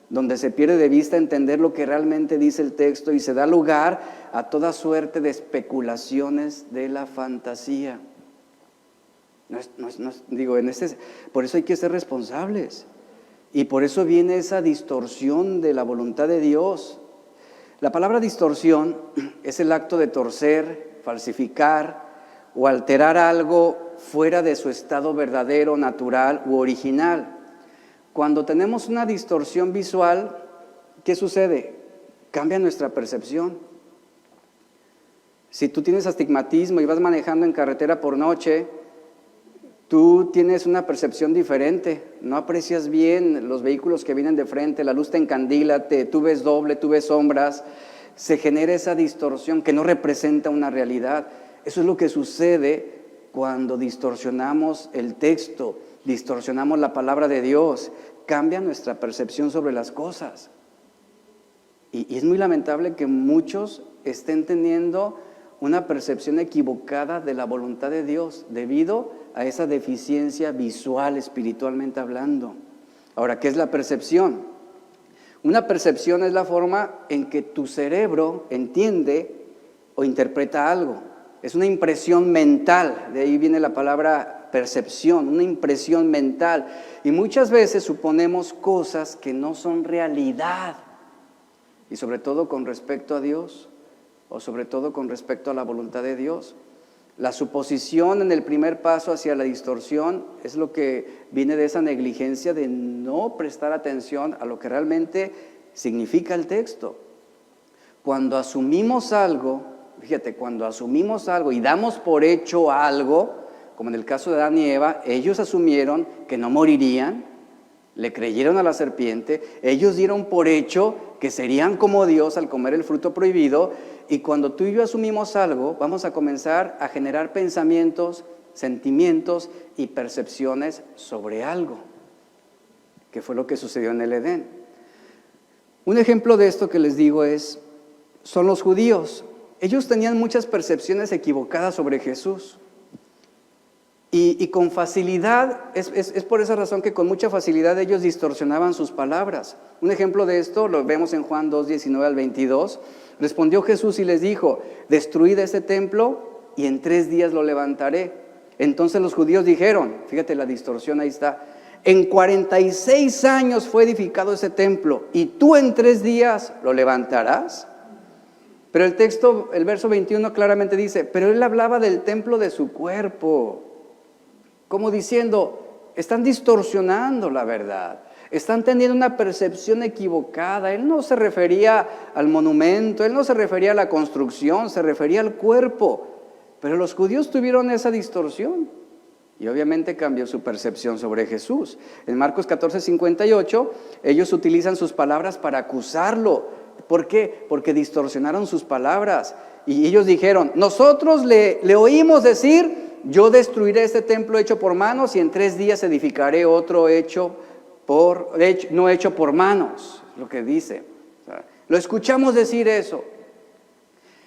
donde se pierde de vista entender lo que realmente dice el texto y se da lugar a toda suerte de especulaciones de la fantasía. Por eso hay que ser responsables. Y por eso viene esa distorsión de la voluntad de Dios. La palabra distorsión es el acto de torcer, falsificar o alterar algo fuera de su estado verdadero, natural u original. Cuando tenemos una distorsión visual, ¿qué sucede? Cambia nuestra percepción. Si tú tienes astigmatismo y vas manejando en carretera por noche, tú tienes una percepción diferente, no aprecias bien los vehículos que vienen de frente, la luz te encandila, tú ves doble, tú ves sombras, se genera esa distorsión que no representa una realidad. Eso es lo que sucede cuando distorsionamos el texto, distorsionamos la palabra de Dios, cambia nuestra percepción sobre las cosas. Y es muy lamentable que muchos estén teniendo una percepción equivocada de la voluntad de Dios debido a esa deficiencia visual, espiritualmente hablando. Ahora, ¿qué es la percepción? Una percepción es la forma en que tu cerebro entiende o interpreta algo. Es una impresión mental, de ahí viene la palabra percepción, una impresión mental. Y muchas veces suponemos cosas que no son realidad, y sobre todo con respecto a Dios, o sobre todo con respecto a la voluntad de Dios. La suposición en el primer paso hacia la distorsión es lo que viene de esa negligencia de no prestar atención a lo que realmente significa el texto. Cuando asumimos algo, fíjate, cuando asumimos algo y damos por hecho algo, como en el caso de Adán y Eva, ellos asumieron que no morirían, le creyeron a la serpiente, ellos dieron por hecho que serían como Dios al comer el fruto prohibido, y cuando tú y yo asumimos algo, vamos a comenzar a generar pensamientos, sentimientos y percepciones sobre algo, que fue lo que sucedió en el Edén. Un ejemplo de esto que les digo son los judíos. Ellos tenían muchas percepciones equivocadas sobre Jesús. Y con facilidad, es por esa razón que con mucha facilidad ellos distorsionaban sus palabras. Un ejemplo de esto lo vemos en Juan 2, 19 al 22. Respondió Jesús y les dijo: destruid este templo y en 3 días lo levantaré. Entonces los judíos dijeron, fíjate la distorsión ahí está, en 46 años fue edificado ese templo y tú en 3 días lo levantarás. Pero el texto, el verso 21 claramente dice, pero él hablaba del templo de su cuerpo. Como diciendo, están distorsionando la verdad, están teniendo una percepción equivocada. Él no se refería al monumento, él no se refería a la construcción, se refería al cuerpo. Pero los judíos tuvieron esa distorsión y obviamente cambió su percepción sobre Jesús. En Marcos 14:58, ellos utilizan sus palabras para acusarlo. ¿Por qué? Porque distorsionaron sus palabras y ellos dijeron, nosotros le oímos decir, yo destruiré este templo hecho por manos y en 3 días edificaré otro no hecho por manos, es lo que dice. O sea, lo escuchamos decir eso.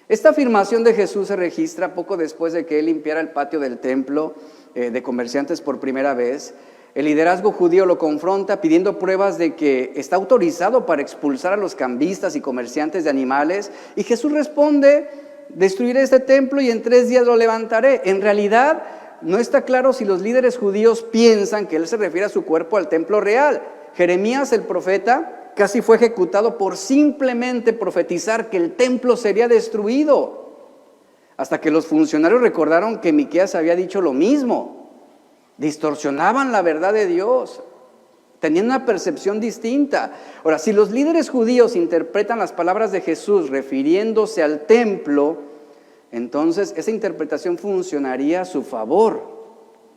Esta afirmación de Jesús se registra poco después de que él limpiara el patio del templo de comerciantes por primera vez. El liderazgo judío lo confronta pidiendo pruebas de que está autorizado para expulsar a los cambistas y comerciantes de animales. Y Jesús responde, destruiré este templo y en 3 días lo levantaré. En realidad, no está claro si los líderes judíos piensan que él se refiere a su cuerpo al templo real. Jeremías, el profeta, casi fue ejecutado por simplemente profetizar que el templo sería destruido. Hasta que los funcionarios recordaron que Miqueas había dicho lo mismo. Distorsionaban la verdad de Dios, tenían una percepción distinta. Ahora, si los líderes judíos interpretan las palabras de Jesús refiriéndose al templo, entonces esa interpretación funcionaría a su favor.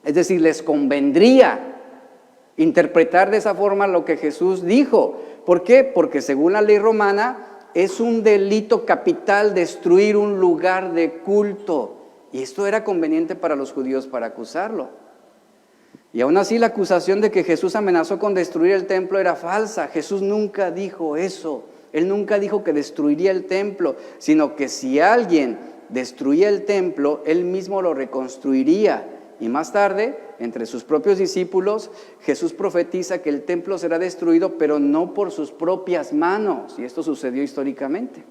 Es decir, les convendría interpretar de esa forma lo que Jesús dijo. ¿Por qué? Porque según la ley romana es un delito capital destruir un lugar de culto. Y esto era conveniente para los judíos para acusarlo. Y aún así la acusación de que Jesús amenazó con destruir el templo era falsa. Jesús nunca dijo eso. Él nunca dijo que destruiría el templo, sino que si alguien destruía el templo, Él mismo lo reconstruiría. Y más tarde, entre sus propios discípulos, Jesús profetiza que el templo será destruido, pero no por sus propias manos. Y esto sucedió históricamente.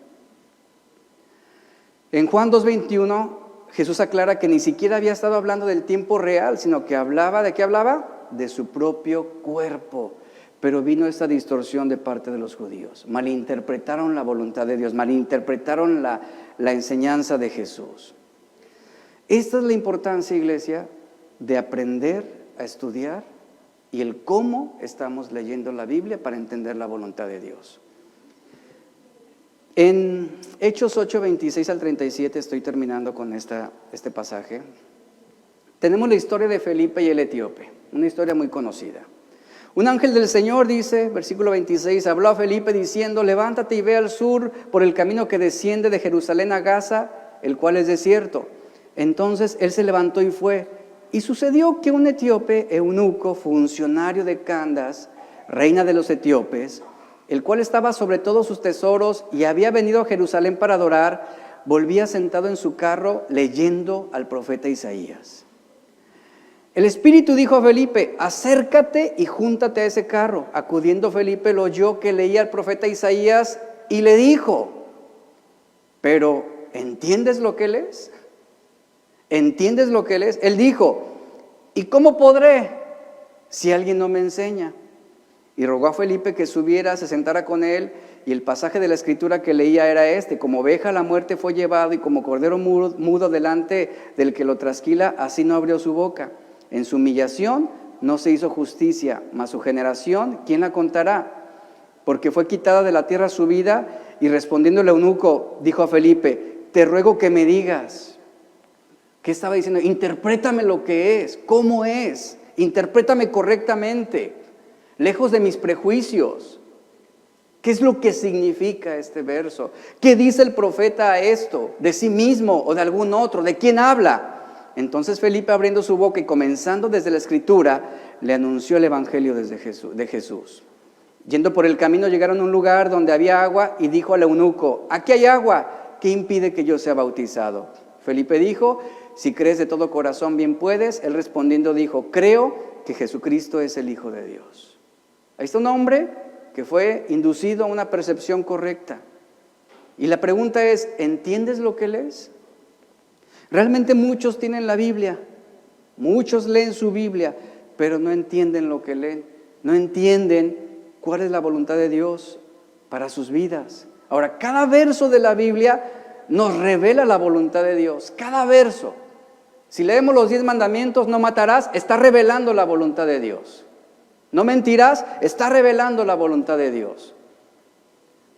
En Juan 2:21, Jesús aclara que ni siquiera había estado hablando del tiempo real, sino que hablaba, ¿de qué hablaba? De su propio cuerpo. Pero vino esta distorsión de parte de los judíos. Malinterpretaron la voluntad de Dios, malinterpretaron la enseñanza de Jesús. Esta es la importancia, iglesia, de aprender a estudiar y el cómo estamos leyendo la Biblia para entender la voluntad de Dios. En Hechos 8, 26 al 37, estoy terminando con este pasaje. Tenemos la historia de Felipe y el etíope, una historia muy conocida. Un ángel del Señor, dice, versículo 26, habló a Felipe diciendo: levántate y ve al sur por el camino que desciende de Jerusalén a Gaza, el cual es desierto. Entonces él se levantó y fue. Y sucedió que un etíope, eunuco, funcionario de Candace, reina de los etíopes, el cual estaba sobre todos sus tesoros y había venido a Jerusalén para adorar, volvía sentado en su carro leyendo al profeta Isaías. El Espíritu dijo a Felipe: acércate y júntate a ese carro. Acudiendo Felipe lo oyó que leía al profeta Isaías y le dijo: pero ¿entiendes lo que lees? ¿Entiendes lo que lees? Él dijo: ¿y cómo podré si alguien no me enseña? Y rogó a Felipe que subiera, se sentara con él, y el pasaje de la escritura que leía era este: como oveja a la muerte fue llevado, y como cordero mudo delante del que lo trasquila, así no abrió su boca. En su humillación no se hizo justicia, mas su generación, ¿quién la contará? Porque fue quitada de la tierra su vida. Y respondiendo el eunuco, dijo a Felipe: te ruego que me digas. ¿Qué estaba diciendo? Interprétame lo que es, cómo es, interprétame correctamente, lejos de mis prejuicios. ¿Qué es lo que significa este verso? ¿Qué dice el profeta a esto? ¿De sí mismo o de algún otro? ¿De quién habla? Entonces Felipe, abriendo su boca y comenzando desde la escritura, le anunció el evangelio de Jesús. Yendo por el camino, llegaron a un lugar donde había agua, y dijo al eunuco: aquí hay agua, ¿qué impide que yo sea bautizado? Felipe dijo: si crees de todo corazón, bien puedes. Él respondiendo dijo: creo que Jesucristo es el Hijo de Dios. Ahí está un hombre que fue inducido a una percepción correcta. Y la pregunta es: ¿entiendes lo que lees? Realmente muchos tienen la Biblia, muchos leen su Biblia, pero no entienden lo que leen, no entienden cuál es la voluntad de Dios para sus vidas. Ahora, cada verso de la Biblia nos revela la voluntad de Dios, cada verso. Si leemos los 10 mandamientos: no matarás, está revelando la voluntad de Dios. No mentirás, está revelando la voluntad de Dios.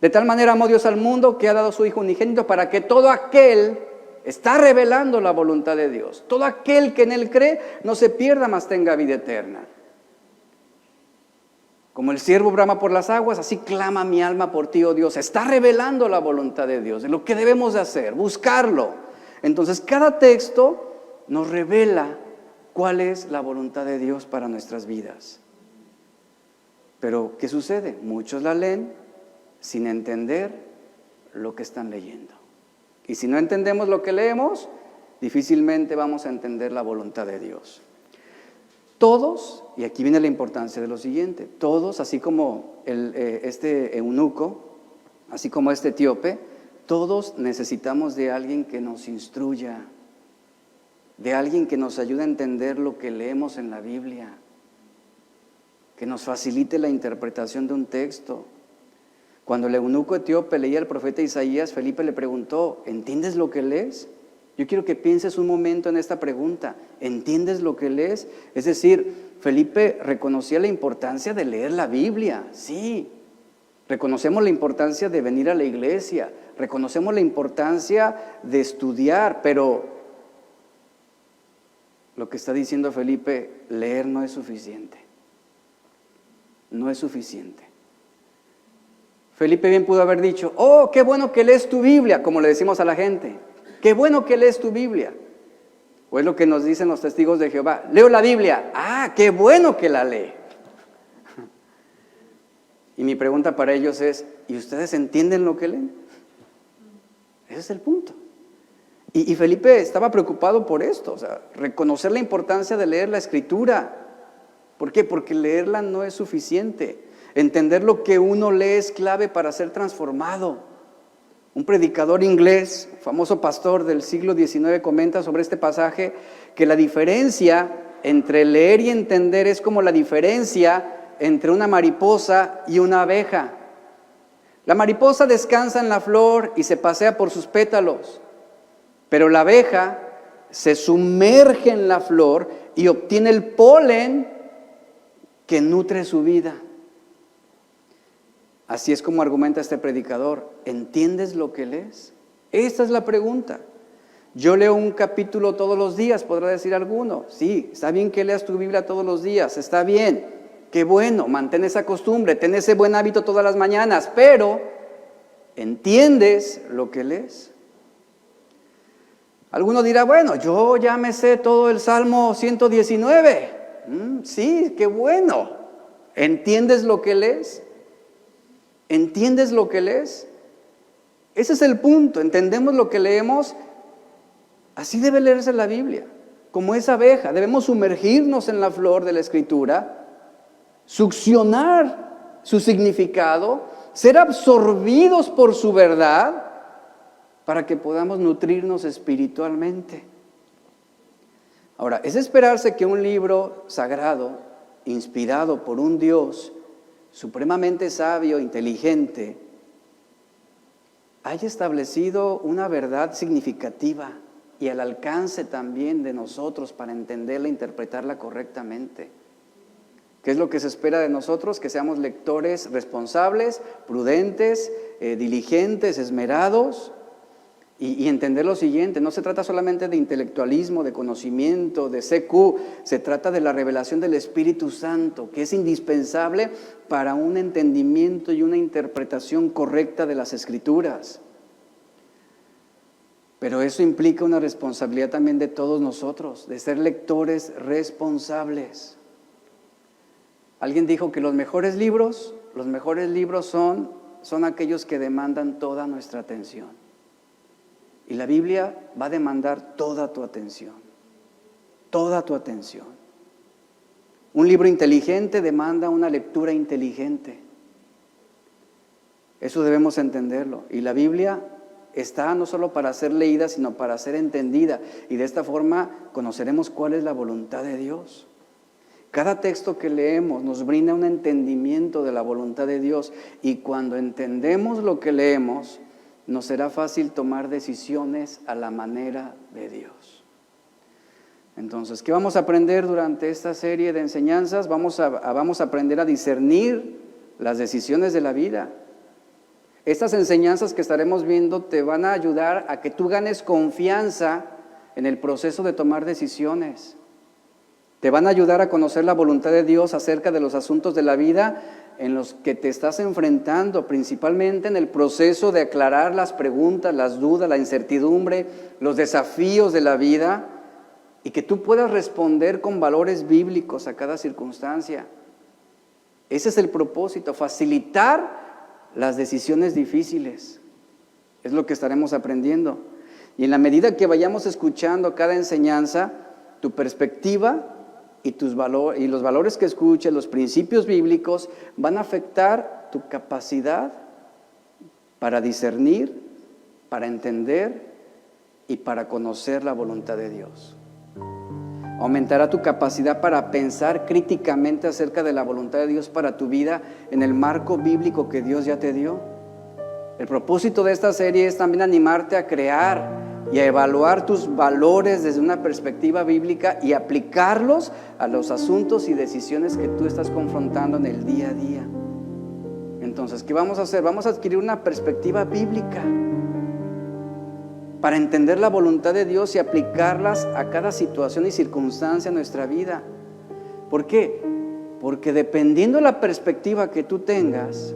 De tal manera amó Dios al mundo que ha dado a su Hijo unigénito, para que todo aquel, está revelando la voluntad de Dios, todo aquel que en Él cree no se pierda, mas tenga vida eterna. Como el ciervo brama por las aguas, así clama mi alma por ti, oh Dios. Está revelando la voluntad de Dios, de lo que debemos de hacer, buscarlo. Entonces cada texto nos revela cuál es la voluntad de Dios para nuestras vidas. Pero ¿qué sucede? Muchos la leen sin entender lo que están leyendo. Y si no entendemos lo que leemos, difícilmente vamos a entender la voluntad de Dios. Todos, y aquí viene la importancia de lo siguiente, todos, así como este eunuco, así como este etíope, todos necesitamos de alguien que nos instruya, de alguien que nos ayude a entender lo que leemos en la Biblia, que nos facilite la interpretación de un texto. Cuando el eunuco etíope leía al profeta Isaías, Felipe le preguntó: ¿entiendes lo que lees? Yo quiero que pienses un momento en esta pregunta: ¿entiendes lo que lees? Es decir, Felipe reconocía la importancia de leer la Biblia, sí. Reconocemos la importancia de venir a la iglesia, reconocemos la importancia de estudiar, pero lo que está diciendo Felipe, leer no es suficiente. No es suficiente. Felipe bien pudo haber dicho: oh, qué bueno que lees tu Biblia, como le decimos a la gente. Qué bueno que lees tu Biblia. O es lo que nos dicen los testigos de Jehová: leo la Biblia. Ah, qué bueno que la lee. Y mi pregunta para ellos es, ¿y ustedes entienden lo que leen? Ese es el punto. Y Felipe estaba preocupado por esto, o sea, reconocer la importancia de leer la Escritura. ¿Por qué? Porque leerla no es suficiente. Entender lo que uno lee es clave para ser transformado. Un predicador inglés, famoso pastor del siglo XIX, comenta sobre este pasaje que la diferencia entre leer y entender es como la diferencia entre una mariposa y una abeja. La mariposa descansa en la flor y se pasea por sus pétalos, pero la abeja se sumerge en la flor y obtiene el polen que nutre su vida. Así es como argumenta este predicador. ¿Entiendes lo que lees? Esta es la pregunta. Yo leo un capítulo todos los días, podrá decir alguno. Sí, está bien que leas tu Biblia todos los días, está bien. Qué bueno, mantén esa costumbre, ten ese buen hábito todas las mañanas, pero ¿entiendes lo que lees? Alguno dirá, bueno, yo ya me sé todo el Salmo 119. Sí, qué bueno. ¿Entiendes lo que lees? ¿Entiendes lo que lees? Ese es el punto, ¿entendemos lo que leemos? Así debe leerse la Biblia, como esa abeja. Debemos sumergirnos en la flor de la Escritura, succionar su significado, ser absorbidos por su verdad, para que podamos nutrirnos espiritualmente. Ahora, es esperarse que un libro sagrado, inspirado por un Dios supremamente sabio, inteligente, haya establecido una verdad significativa y al alcance también de nosotros para entenderla e interpretarla correctamente. ¿Qué es lo que se espera de nosotros? Que seamos lectores responsables, prudentes, diligentes, esmerados. Y entender lo siguiente, no se trata solamente de intelectualismo, de conocimiento, de CQ, se trata de la revelación del Espíritu Santo, que es indispensable para un entendimiento y una interpretación correcta de las Escrituras. Pero eso implica una responsabilidad también de todos nosotros, de ser lectores responsables. Alguien dijo que los mejores libros son aquellos que demandan toda nuestra atención. Y la Biblia va a demandar toda tu atención, toda tu atención. Un libro inteligente demanda una lectura inteligente. Eso debemos entenderlo. Y la Biblia está no solo para ser leída, sino para ser entendida. Y de esta forma conoceremos cuál es la voluntad de Dios. Cada texto que leemos nos brinda un entendimiento de la voluntad de Dios. Y cuando entendemos lo que leemos, nos será fácil tomar decisiones a la manera de Dios. Entonces, ¿qué vamos a aprender durante esta serie de enseñanzas? Vamos a aprender a discernir las decisiones de la vida. Estas enseñanzas que estaremos viendo te van a ayudar a que tú ganes confianza en el proceso de tomar decisiones. Te van a ayudar a conocer la voluntad de Dios acerca de los asuntos de la vida en los que te estás enfrentando, principalmente en el proceso de aclarar las preguntas, las dudas, la incertidumbre, los desafíos de la vida, y que tú puedas responder con valores bíblicos a cada circunstancia. Ese es el propósito, facilitar las decisiones difíciles. Es lo que estaremos aprendiendo. Y en la medida que vayamos escuchando cada enseñanza, tu perspectiva y los valores que escuches, los principios bíblicos, van a afectar tu capacidad para discernir, para entender y para conocer la voluntad de Dios. Aumentará tu capacidad para pensar críticamente acerca de la voluntad de Dios para tu vida en el marco bíblico que Dios ya te dio. El propósito de esta serie es también animarte a crear y a evaluar tus valores desde una perspectiva bíblica y aplicarlos a los asuntos y decisiones que tú estás confrontando en el día a día. Entonces, ¿qué vamos a hacer? Vamos a adquirir una perspectiva bíblica para entender la voluntad de Dios y aplicarlas a cada situación y circunstancia de nuestra vida. ¿Por qué? Porque dependiendo de la perspectiva que tú tengas,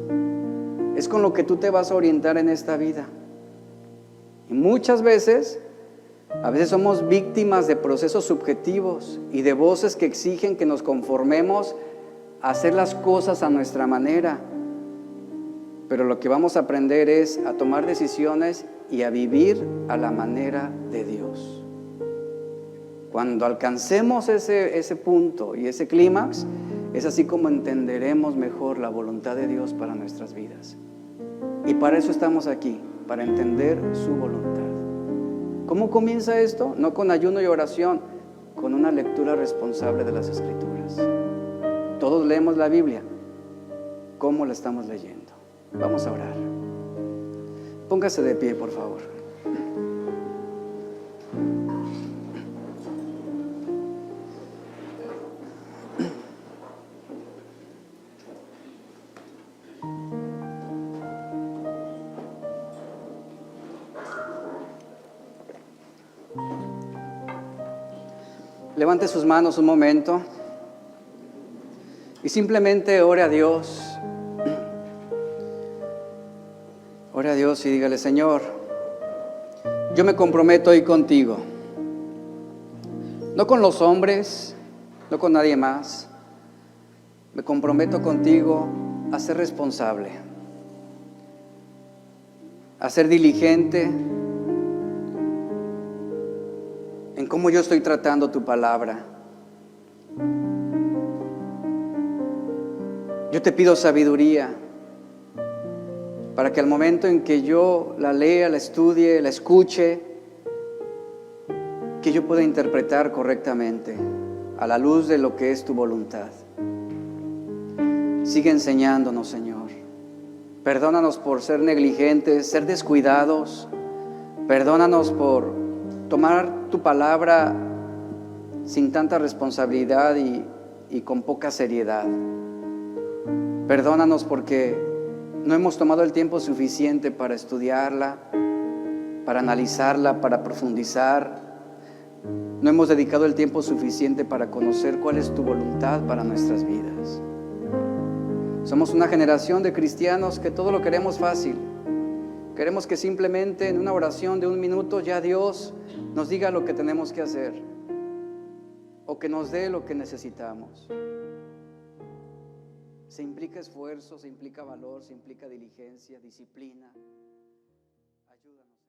es con lo que tú te vas a orientar en esta vida. Y muchas veces, a veces somos víctimas de procesos subjetivos y de voces que exigen que nos conformemos a hacer las cosas a nuestra manera. pero lo que vamos a aprender es a tomar decisiones y a vivir a la manera de Dios. Cuando alcancemos ese punto y ese clímax, es así como entenderemos mejor la voluntad de Dios para nuestras vidas. Y para eso estamos aquí, para entender su voluntad. ¿Cómo comienza esto? No con ayuno y oración, con una lectura responsable de las Escrituras. Todos leemos la Biblia. ¿Cómo la estamos leyendo? Vamos a orar. Póngase de pie, por favor. Levante sus manos un momento y simplemente ore a Dios. Ore a Dios y dígale: Señor, yo me comprometo hoy contigo. No con los hombres, no con nadie más. Me comprometo contigo a ser responsable, a ser diligente en cómo yo estoy tratando tu palabra. Yo te pido sabiduría para que al momento en que yo la lea, la estudie, la escuche, que yo pueda interpretar correctamente a la luz de lo que es tu voluntad. Sigue enseñándonos, Señor. Perdónanos por ser negligentes, ser descuidados. Perdónanos por tomar tu palabra sin tanta responsabilidad y con poca seriedad. Perdónanos porque no hemos tomado el tiempo suficiente para estudiarla, para analizarla, para profundizar. No hemos dedicado el tiempo suficiente para conocer cuál es tu voluntad para nuestras vidas. Somos una generación de cristianos que todo lo queremos fácil. Queremos que simplemente en una oración de 1 minuto ya Dios nos diga lo que tenemos que hacer o que nos dé lo que necesitamos. Se implica esfuerzo, se implica valor, se implica diligencia, disciplina. Ayúdanos.